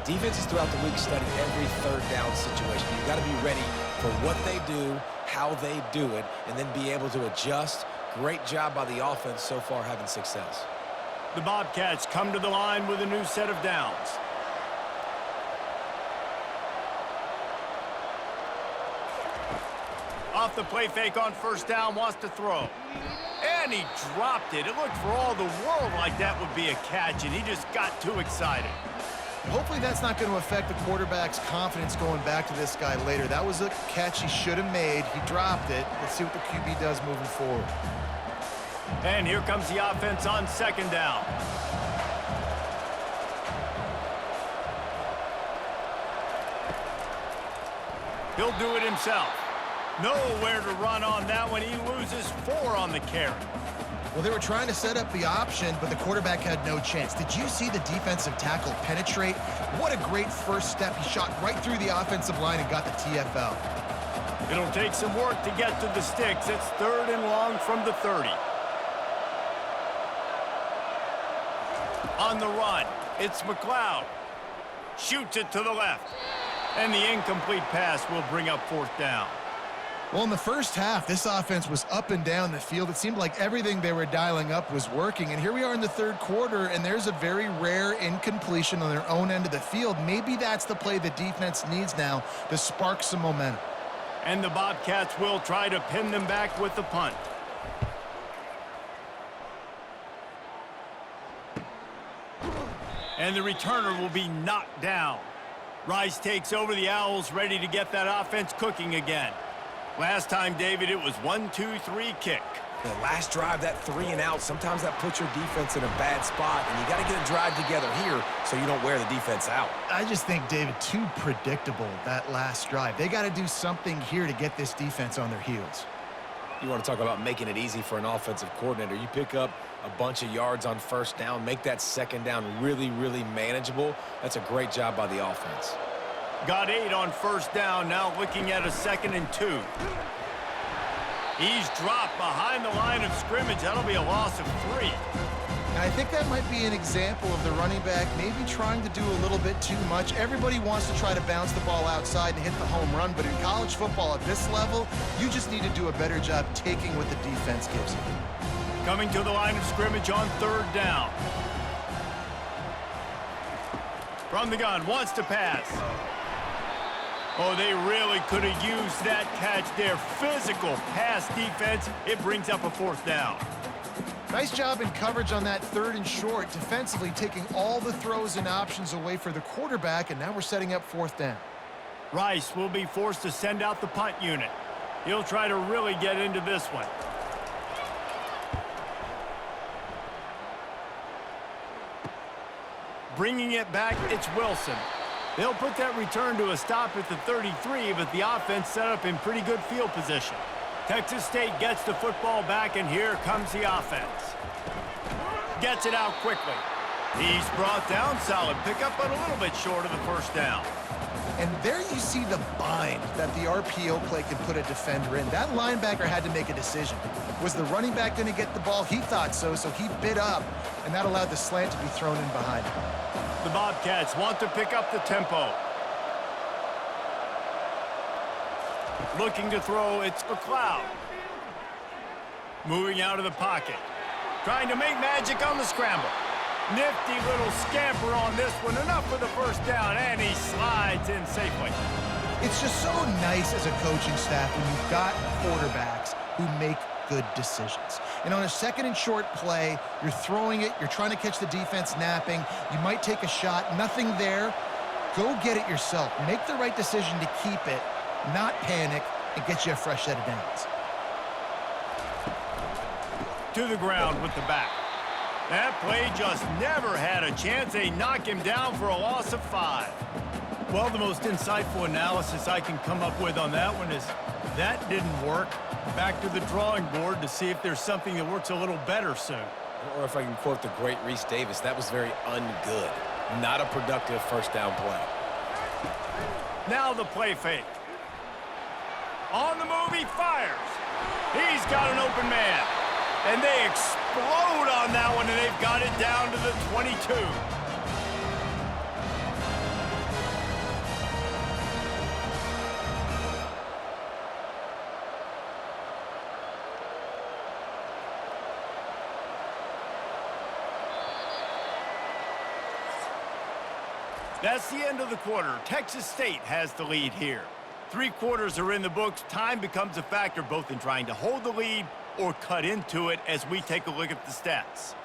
Defenses throughout the week study every 3rd down situation. You've got to be ready for what they do, how they do it, and then be able to adjust. Great job by the offense so far having success. The Bobcats come to the line with a new set of downs. Off the play fake on 1st down, wants to throw. And he dropped it. It looked for all the world like that would be a catch, and he just got too excited. Hopefully that's not going to affect the quarterback's confidence going back to this guy later. That was a catch he should have made. He dropped it. Let's see what the QB does moving forward. And here comes the offense on 2nd down. He'll do it himself. Nowhere to run on that one. He loses 4 on the carry. Well, they were trying to set up the option, but the quarterback had no chance. Did you see the defensive tackle penetrate? What a great first step. He shot right through the offensive line and got the TFL. It'll take some work to get to the sticks. It's 3rd and long from the 30. On the run, it's McLeod. Shoots it to the left. And the incomplete pass will bring up 4th down. Well, in the first half, this offense was up and down the field. It seemed like everything they were dialing up was working. And here we are in the 3rd quarter, and there's a very rare incompletion on their own end of the field. Maybe that's the play the defense needs now to spark some momentum. And the Bobcats will try to pin them back with the punt. And the returner will be knocked down. Rice takes over. The Owls ready to get that offense cooking again. Last time, David, it was 1-2-3 kick. The last drive, that 3 and out, sometimes that puts your defense in a bad spot, and you got to get a drive together here so you don't wear the defense out. I just think, David, too predictable, that last drive. They got to do something here to get this defense on their heels. You want to talk about making it easy for an offensive coordinator. You pick up a bunch of yards on 1st down, make that 2nd down really, really manageable. That's a great job by the offense. Got 8 on first down, now looking at a 2nd and 2. He's dropped behind the line of scrimmage. That'll be a loss of 3. And I think that might be an example of the running back maybe trying to do a little bit too much. Everybody wants to try to bounce the ball outside and hit the home run, but in college football at this level, you just need to do a better job taking what the defense gives you. Coming to the line of scrimmage on 3rd down. From the gun, wants to pass. Oh, they really could have used that catch there. Physical pass defense. It brings up a 4th down. Nice job in coverage on that 3rd and short, defensively taking all the throws and options away for the quarterback, and now we're setting up 4th down. Rice will be forced to send out the punt unit. He'll try to really get into this one. Bringing it back, it's Wilson. They'll put that return to a stop at the 33, but the offense set up in pretty good field position. Texas State gets the football back, and here comes the offense. Gets it out quickly. He's brought down, solid pickup, but a little bit short of the 1st down. And there you see the bind that the RPO play can put a defender in. That linebacker had to make a decision. Was the running back going to get the ball? He thought so, so he bit up, and that allowed the slant to be thrown in behind him. The Bobcats want to pick up the tempo. Looking to throw, it's McLeod. Moving out of the pocket. Trying to make magic on the scramble. Nifty little scamper on this one. Enough for the 1st down, and he slides in safely. It's just so nice as a coaching staff when you've got quarterbacks who make good decisions. And on a 2nd and short play, you're throwing it, you're trying to catch the defense napping, you might take a shot, nothing there. Go get it yourself. Make the right decision to keep it, not panic, and get you a fresh set of downs. To the ground with the back. That play just never had a chance. They knock him down for a loss of 5. Well, the most insightful analysis I can come up with on that one is that didn't work. Back to the drawing board to see if there's something that works a little better soon. Or if I can quote the great Reese Davis, that was very ungood. Not a productive 1st down play. Now the play fake. On the move, he fires. He's got an open man. And they explode on that one, and they've got it down to the 22. That's the end of the quarter. Texas State has the lead here. 3 quarters are in the books. Time becomes a factor both in trying to hold the lead or cut into it as we take a look at the stats.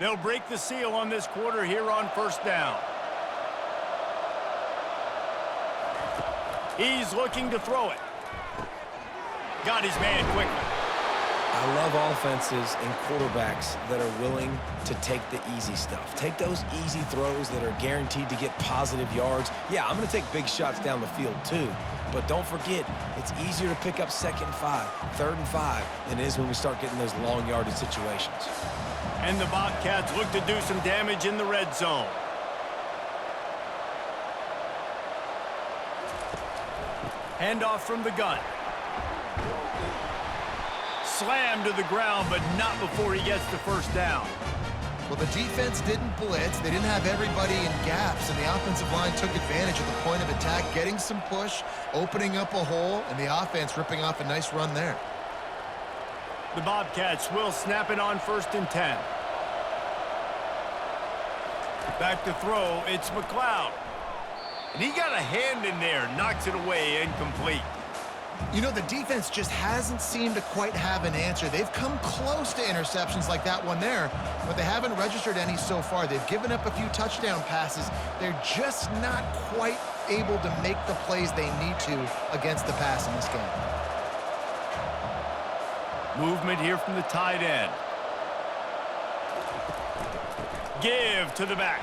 They'll break the seal on this quarter here on 1st down. He's looking to throw it. Got his man quickly. I love offenses and quarterbacks that are willing to take the easy stuff. Take those easy throws that are guaranteed to get positive yards. Yeah, I'm going to take big shots down the field too. But don't forget, it's easier to pick up 2nd and 5, 3rd and 5 than it is when we start getting those long yardage situations. And the Bobcats look to do some damage in the red zone. Handoff from the gun. Slammed to the ground, but not before he gets the 1st down. Well, the defense didn't blitz. They didn't have everybody in gaps, and the offensive line took advantage of the point of attack, getting some push, opening up a hole, and the offense ripping off a nice run there. The Bobcats will snap it on 1st and 10. Back to throw, it's McLeod. And he got a hand in there, knocks it away, incomplete. You know, the defense just hasn't seemed to quite have an answer. They've come close to interceptions like that one there, but they haven't registered any so far. They've given up a few touchdown passes. They're just not quite able to make the plays they need to against the pass in this game. Movement here from the tight end. Give to the back.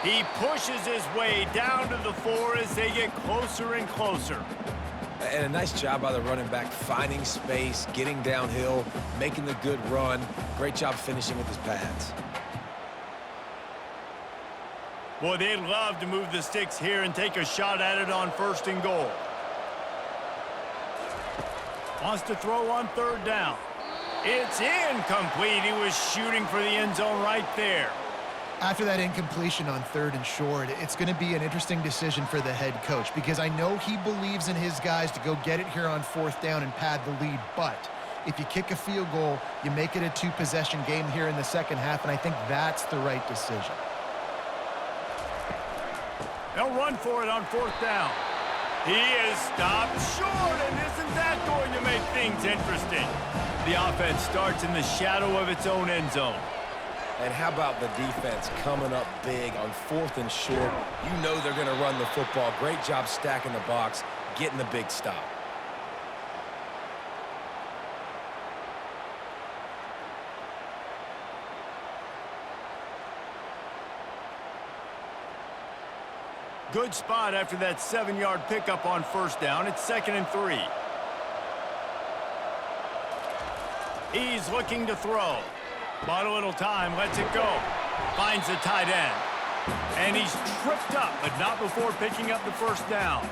He pushes his way down to the 4 as they get closer and closer. And a nice job by the running back, finding space, getting downhill, making the good run. Great job finishing with his pads. Boy, they'd love to move the sticks here and take a shot at it on 1st and goal. Wants to throw on 3rd down. It's incomplete. He was shooting for the end zone right there. After that incompletion on 3rd and short, it's going to be an interesting decision for the head coach because I know he believes in his guys to go get it here on 4th down and pad the lead, but if you kick a field goal, you make it a 2-possession game here in the second half, and I think that's the right decision. They'll run for it on 4th down. He is stopped short, and isn't that going to make things interesting? The offense starts in the shadow of its own end zone. And how about the defense coming up big on 4th and short? You know they're going to run the football. Great job stacking the box, getting the big stop. Good spot after that 7-yard pickup on 1st down. It's 2nd and 3. He's looking to throw. Bought a little time, lets it go. Finds the tight end. And he's tripped up, but not before picking up the 1st down.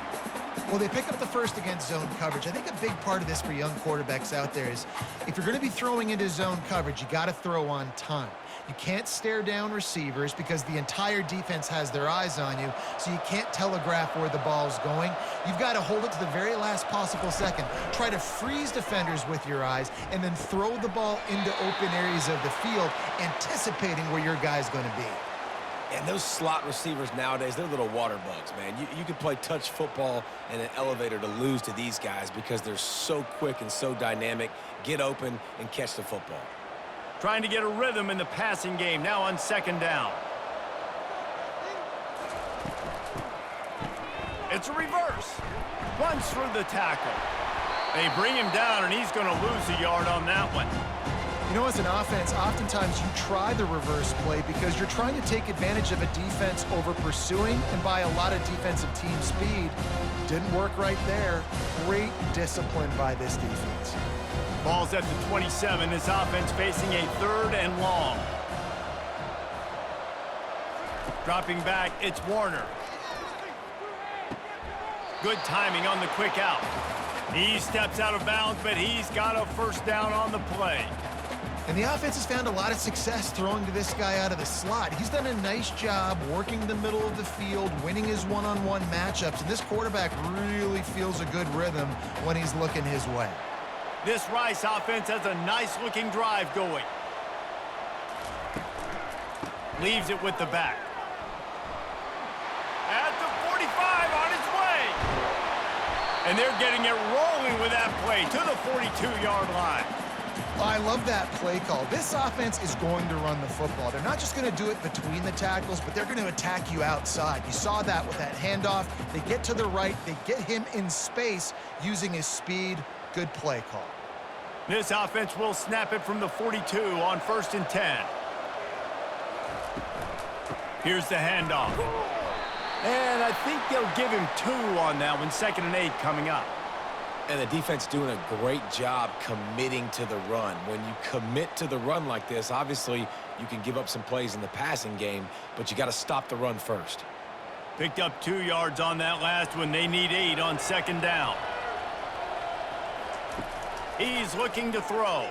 Well, they pick up the 1st against zone coverage. I think a big part of this for young quarterbacks out there is if you're going to be throwing into zone coverage, you got to throw on time. You can't stare down receivers because the entire defense has their eyes on you, so you can't telegraph where the ball's going. You've got to hold it to the very last possible second. Try to freeze defenders with your eyes and then throw the ball into open areas of the field, anticipating where your guy's going to be. And those slot receivers nowadays, they're little water bugs, man. You can play touch football in an elevator to lose to these guys because they're so quick and so dynamic. Get open and catch the football. Trying to get a rhythm in the passing game, now on 2nd down. It's a reverse. Runs through the tackle. They bring him down, and he's going to lose a yard on that one. You know, as an offense, oftentimes you try the reverse play because you're trying to take advantage of a defense over pursuing and buy a lot of defensive team speed. Didn't work right there. Great discipline by this defense. Ball's at the 27. This offense facing a 3rd and long. Dropping back, it's Warner. Good timing on the quick out. He steps out of bounds, but he's got a 1st down on the play. And the offense has found a lot of success throwing to this guy out of the slot. He's done a nice job working the middle of the field, winning his one-on-one matchups, and this quarterback really feels a good rhythm when he's looking his way. This Rice offense has a nice-looking drive going. Leaves it with the back. At the 45, on its way. And they're getting it rolling with that play to the 42-yard line. I love that play call. This offense is going to run the football. They're not just going to do it between the tackles, but they're going to attack you outside. You saw that with that handoff. They get to the right. They get him in space using his speed. Good play call. This offense will snap it from the 42 on 1st and 10. Here's the handoff. And I think they'll give him 2 on that one. 2nd and 8 coming up. And the defense doing a great job committing to the run. When you commit to the run like this, obviously you can give up some plays in the passing game, but you got to stop the run first. Picked up 2 yards on that last one. They need 8 on 2nd down. He's looking to throw.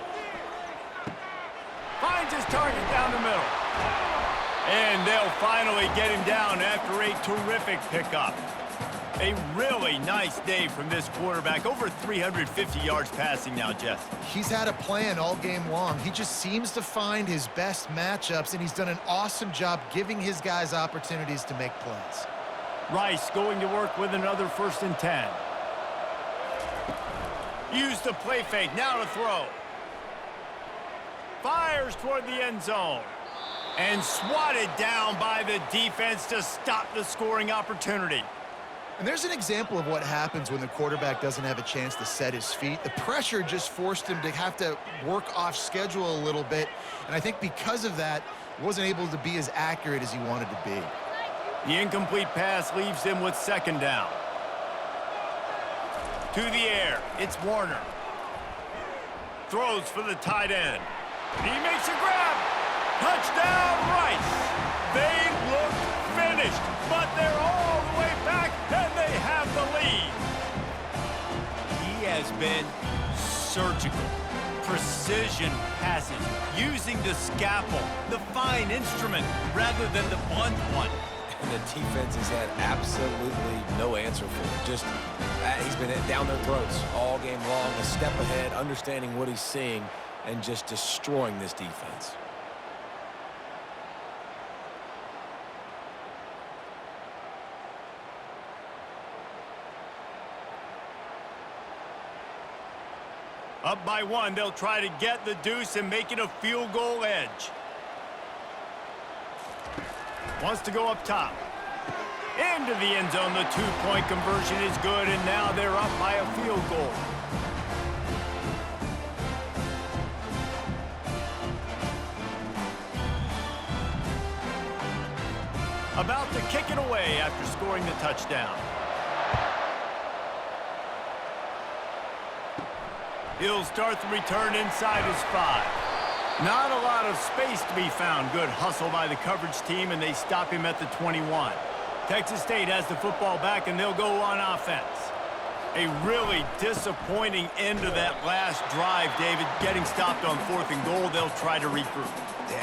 Finds his target down the middle. And they'll finally get him down after a terrific pickup. A really nice day from this quarterback. Over 350 yards passing now, Jess. He's had a plan all game long. He just seems to find his best matchups, and he's done an awesome job giving his guys opportunities to make plays. Rice going to work with another 1st and 10. Use the play fake, now to throw. Fires toward the end zone. And swatted down by the defense to stop the scoring opportunity. And there's an example of what happens when the quarterback doesn't have a chance to set his feet. The pressure just forced him to have to work off schedule a little bit. And I think because of that, he wasn't able to be as accurate as he wanted to be. The incomplete pass leaves him with 2nd down. To the air, it's Warner. Throws for the tight end. He makes a grab. Touchdown, Rice. They look finished. finished, but they're all the way back, and they have the lead. He has been surgical. Precision passes, using the scalpel, the fine instrument, rather than the blunt one. And the defense has had absolutely no answer for it. Just, he's been down their throats all game long, a step ahead, understanding what he's seeing, and just destroying this defense. Up by one, they'll try to get the deuce and make it a field goal edge. Wants to go up top. Into the end zone, the two-point conversion is good, and now they're up by a field goal. About to kick it away after scoring the touchdown. He'll start the return inside his 5. Not a lot of space to be found. Good hustle by the coverage team, and they stop him at the 21. Texas State has the football back, and they'll go on offense. A really disappointing end to that last drive, David. Getting stopped on 4th and goal, they'll try to regroup.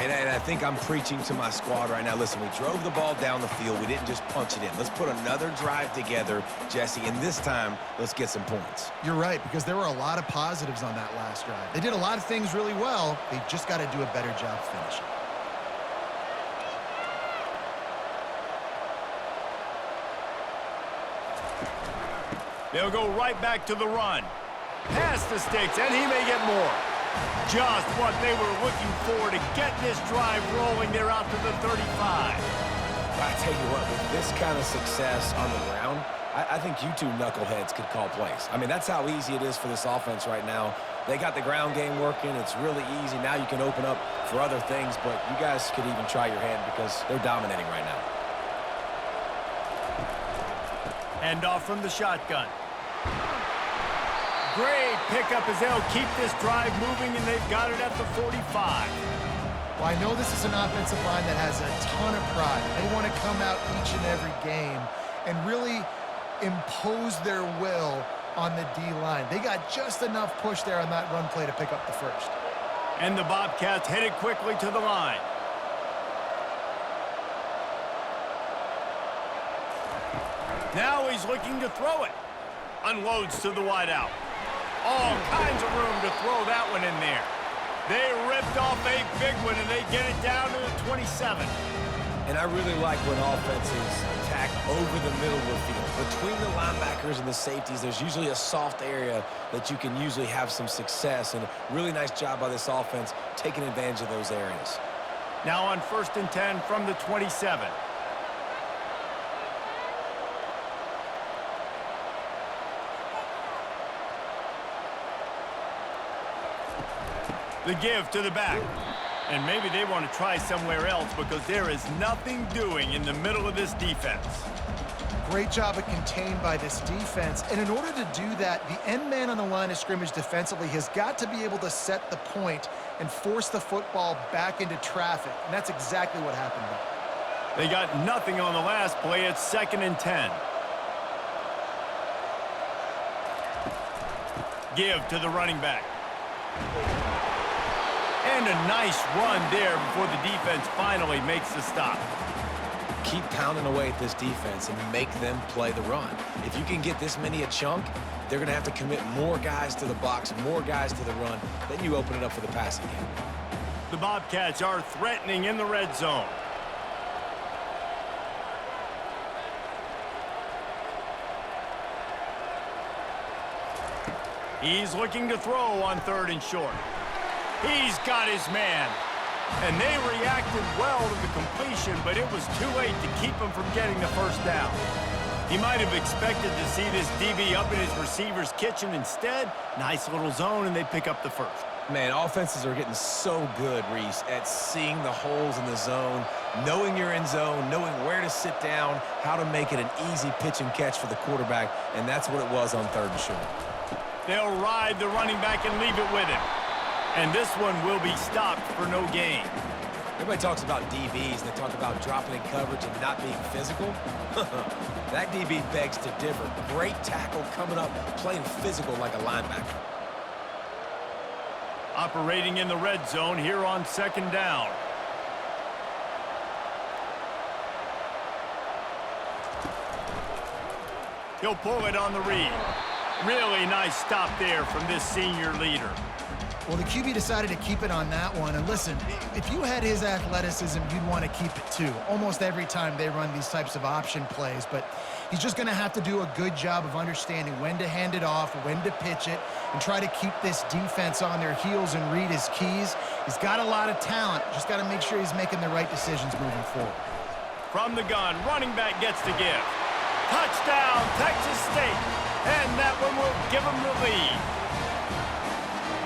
And I think I'm preaching to my squad right now. Listen, we drove the ball down the field. We didn't just punch it in. Let's put another drive together, Jesse, and this time, let's get some points. You're right, because there were a lot of positives on that last drive. They did a lot of things really well. They've just got to do a better job finishing. They'll go right back to the run. Past the sticks, and he may get more. Just what they were looking for to get this drive rolling. They're out to the 35. I tell you what, with this kind of success on the ground, I think you two knuckleheads could call plays. I mean, that's how easy it is for this offense right now. They got the ground game working. It's really easy. Now you can open up for other things, but you guys could even try your hand because they're dominating right now. Hand off from the shotgun. Great pickup as they'll keep this drive moving, and they've got it at the 45. Well, I know this is an offensive line that has a ton of pride. They want to come out each and every game and really impose their will on the D-line. They got just enough push there on that run play to pick up the first. And the Bobcats headed quickly to the line. Now he's looking to throw it. Unloads to the wideout. All kinds of room to throw that one in there. They ripped off a big one, and they get it down to the 27. And I really like when offenses attack over the middle of the field. Between the linebackers and the safeties, there's usually a soft area that you can usually have some success. And a really nice job by this offense taking advantage of those areas. Now on 1st and 10 from the 27. The give to the back. And maybe they want to try somewhere else because there is nothing doing in the middle of this defense. Great job of contained by this defense. And in order to do that, the end man on the line of scrimmage defensively has got to be able to set the point and force the football back into traffic. And that's exactly what happened there. They got nothing on the last play. It's 2nd and 10. Give to the running back. And a nice run there before the defense finally makes the stop. Keep pounding away at this defense and make them play the run. If you can get this many a chunk, they're going to have to commit more guys to the box, more guys to the run. Then you open it up for the passing game. The Bobcats are threatening in the red zone. He's looking to throw on 3rd and short. He's got his man. And they reacted well to the completion, but it was too late to keep him from getting the first down. He might have expected to see this DB up in his receiver's kitchen. Instead, nice little zone, and they pick up the first. Man, offenses are getting so good, Reese, at seeing the holes in the zone, knowing you're in zone, knowing where to sit down, how to make it an easy pitch and catch for the quarterback, and that's what it was on 3rd and short. They'll ride the running back and leave it with him. And this one will be stopped for no gain. Everybody talks about DBs, and they talk about dropping in coverage and not being physical. That DB begs to differ. Great tackle coming up, playing physical like a linebacker. Operating in the red zone here on 2nd down. He'll pull it on the read. Really nice stop there from this senior leader. Well, the QB decided to keep it on that one. And listen, if you had his athleticism, you'd want to keep it too. Almost every time they run these types of option plays. But he's just going to have to do a good job of understanding when to hand it off, when to pitch it, and try to keep this defense on their heels and read his keys. He's got a lot of talent. Just got to make sure he's making the right decisions moving forward. From the gun, running back gets the give. Touchdown, Texas State. And that one will give them the lead.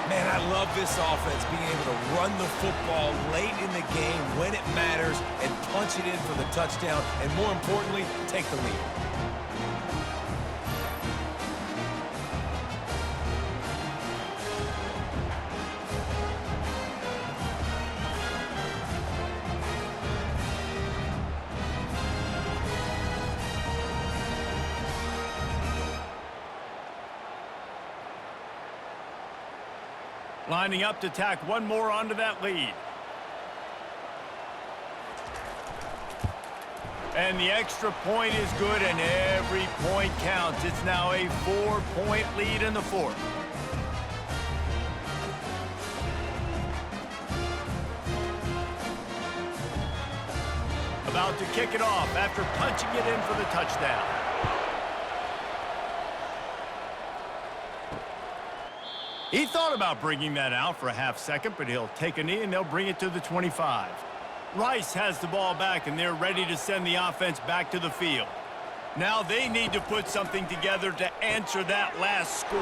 Man, I love this offense, being able to run the football late in the game when it matters and punch it in for the touchdown, and more importantly, take the lead. Lining up to tack one more onto that lead. And the extra point is good, and every point counts. It's now a 4-point lead in the 4th. About to kick it off after punching it in for the touchdown. He thought about bringing that out for a half second, but he'll take a knee and they'll bring it to the 25. Rice has the ball back, and they're ready to send the offense back to the field. Now they need to put something together to answer that last score.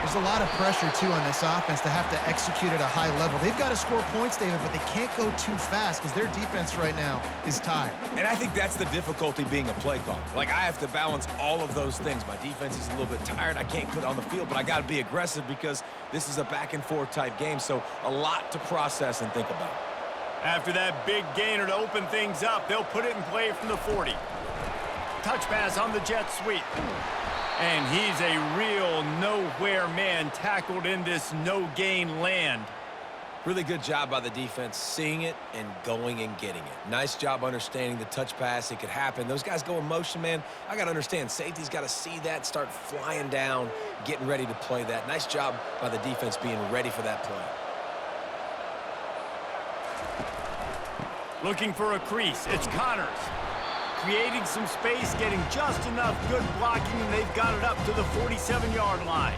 There's a lot of pressure, too, on this offense to have to execute at a high level. They've got to score points, David, but they can't go too fast because their defense right now is tired. And I think that's the difficulty being a play caller. Like, I have to balance all of those things. My defense is a little bit tired. I can't put it on the field, but I got to be aggressive because this is a back-and-forth type game, so a lot to process and think about. After that big gainer to open things up, they'll put it in play from the 40. Touch pass on the jet sweep. And he's a real nowhere man tackled in this no-gain land. Really good job by the defense, seeing it and going and getting it. Nice job understanding the touch pass. It could happen. Those guys go in motion, man. I got to understand, safety's got to see that, start flying down, getting ready to play that. Nice job by the defense being ready for that play. Looking for a crease. It's Connors. Creating some space, getting just enough good blocking, and they've got it up to the 47-yard line.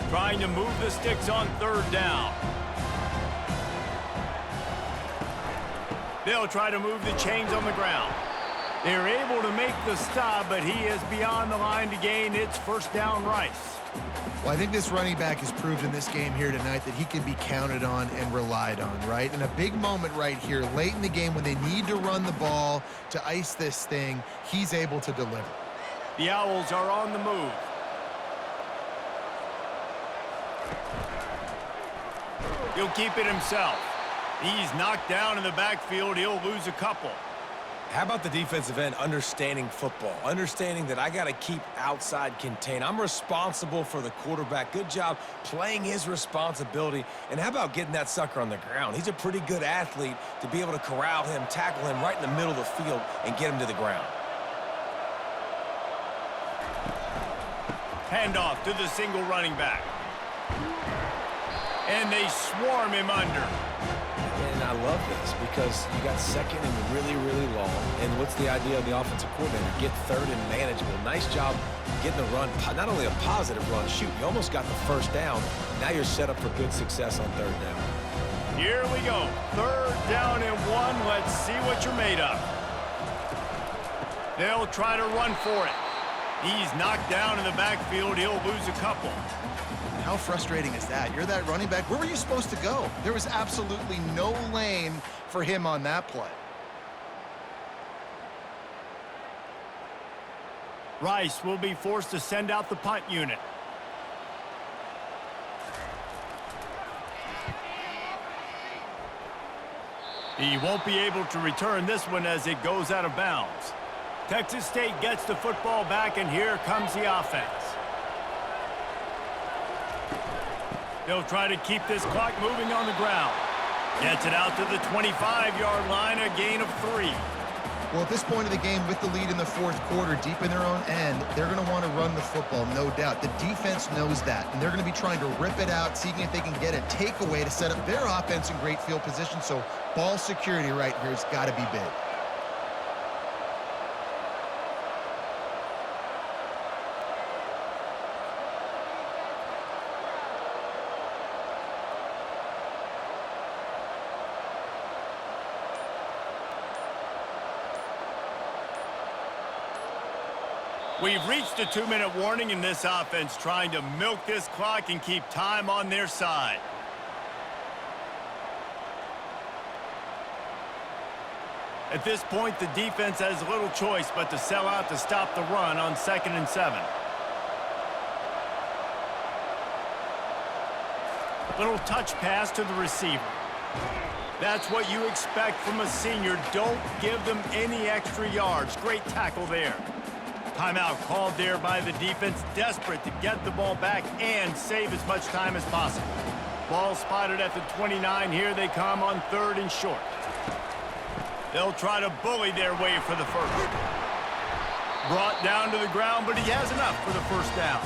Trying to move the sticks on 3rd down. They'll try to move the chains on the ground. They're able to make the stop, but he is beyond the line to gain. It's 1st down Rice. Well, I think this running back has proved in this game here tonight that he can be counted on and relied on, right? In a big moment right here, late in the game when they need to run the ball to ice this thing, he's able to deliver. The Owls are on the move. He'll keep it himself. He's knocked down in the backfield. He'll lose a couple. How about the defensive end understanding football, understanding that I got to keep outside contain. I'm responsible for the quarterback. Good job playing his responsibility. And how about getting that sucker on the ground? He's a pretty good athlete to be able to corral him, tackle him right in the middle of the field, and get him to the ground. Handoff to the single running back. And they swarm him under. And I love this because you got 2nd and really, really long. And what's the idea of the offensive coordinator? Get 3rd and manageable. Nice job getting the run, not only a positive run, shoot, you almost got the 1st down. Now you're set up for good success on 3rd down. Here we go. 3rd down and 1. Let's see what you're made of. They'll try to run for it. He's knocked down in the backfield. He'll lose a couple. How frustrating is that? You're that running back. Where were you supposed to go? There was absolutely no lane for him on that play. Rice will be forced to send out the punt unit. He won't be able to return this one as it goes out of bounds. Texas State gets the football back, and here comes the offense. They'll try to keep this clock moving on the ground. Gets it out to the 25-yard line, a gain of 3. Well, at this point of the game, with the lead in the fourth quarter, deep in their own end, they're going to want to run the football, no doubt. The defense knows that, and they're going to be trying to rip it out, seeing if they can get a takeaway to set up their offense in great field position. So ball security right here has got to be big. We've reached a 2-minute warning in this offense, trying to milk this clock and keep time on their side. At this point, the defense has little choice but to sell out to stop the run on 2nd and 7. Little touch pass to the receiver. That's what you expect from a senior. Don't give them any extra yards. Great tackle there. Timeout called there by the defense, desperate to get the ball back and save as much time as possible. Ball spotted at the 29. Here they come on 3rd and short. They'll try to bully their way for the first. Brought down to the ground, but he has enough for the first down.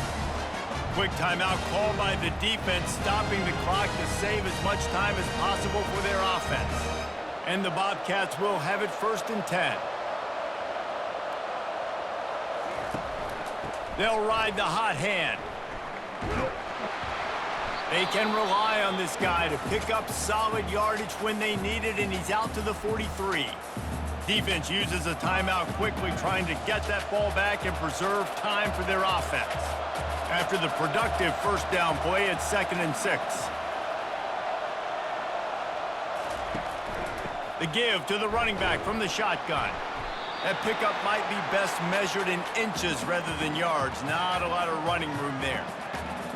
Quick timeout called by the defense, stopping the clock to save as much time as possible for their offense. And the Bobcats will have it 1st and 10. They'll ride the hot hand. They can rely on this guy to pick up solid yardage when they need it, and he's out to the 43. Defense uses a timeout quickly, trying to get that ball back and preserve time for their offense. After the productive first down play, it's 2nd and 6. The give to the running back from the shotgun. That pickup might be best measured in inches rather than yards. Not a lot of running room there.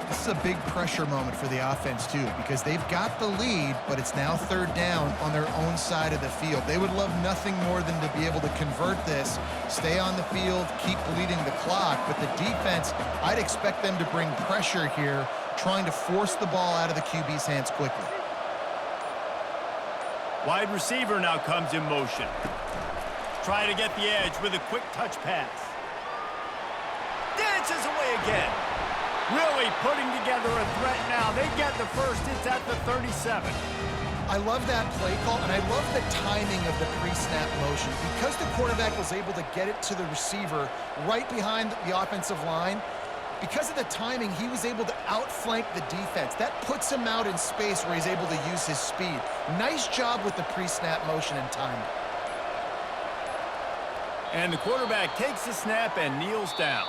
This is a big pressure moment for the offense, too, because they've got the lead, but it's now 3rd down on their own side of the field. They would love nothing more than to be able to convert this, stay on the field, keep bleeding the clock. But the defense, I'd expect them to bring pressure here, trying to force the ball out of the QB's hands quickly. Wide receiver now comes in motion. Try to get the edge with a quick touch pass. Dances away again. Really putting together a threat now. They get the first. It's at the 37. I love that play call, and I love the timing of the pre-snap motion. Because the quarterback was able to get it to the receiver right behind the offensive line, because of the timing, he was able to outflank the defense. That puts him out in space where he's able to use his speed. Nice job with the pre-snap motion and timing. And the quarterback takes the snap and kneels down.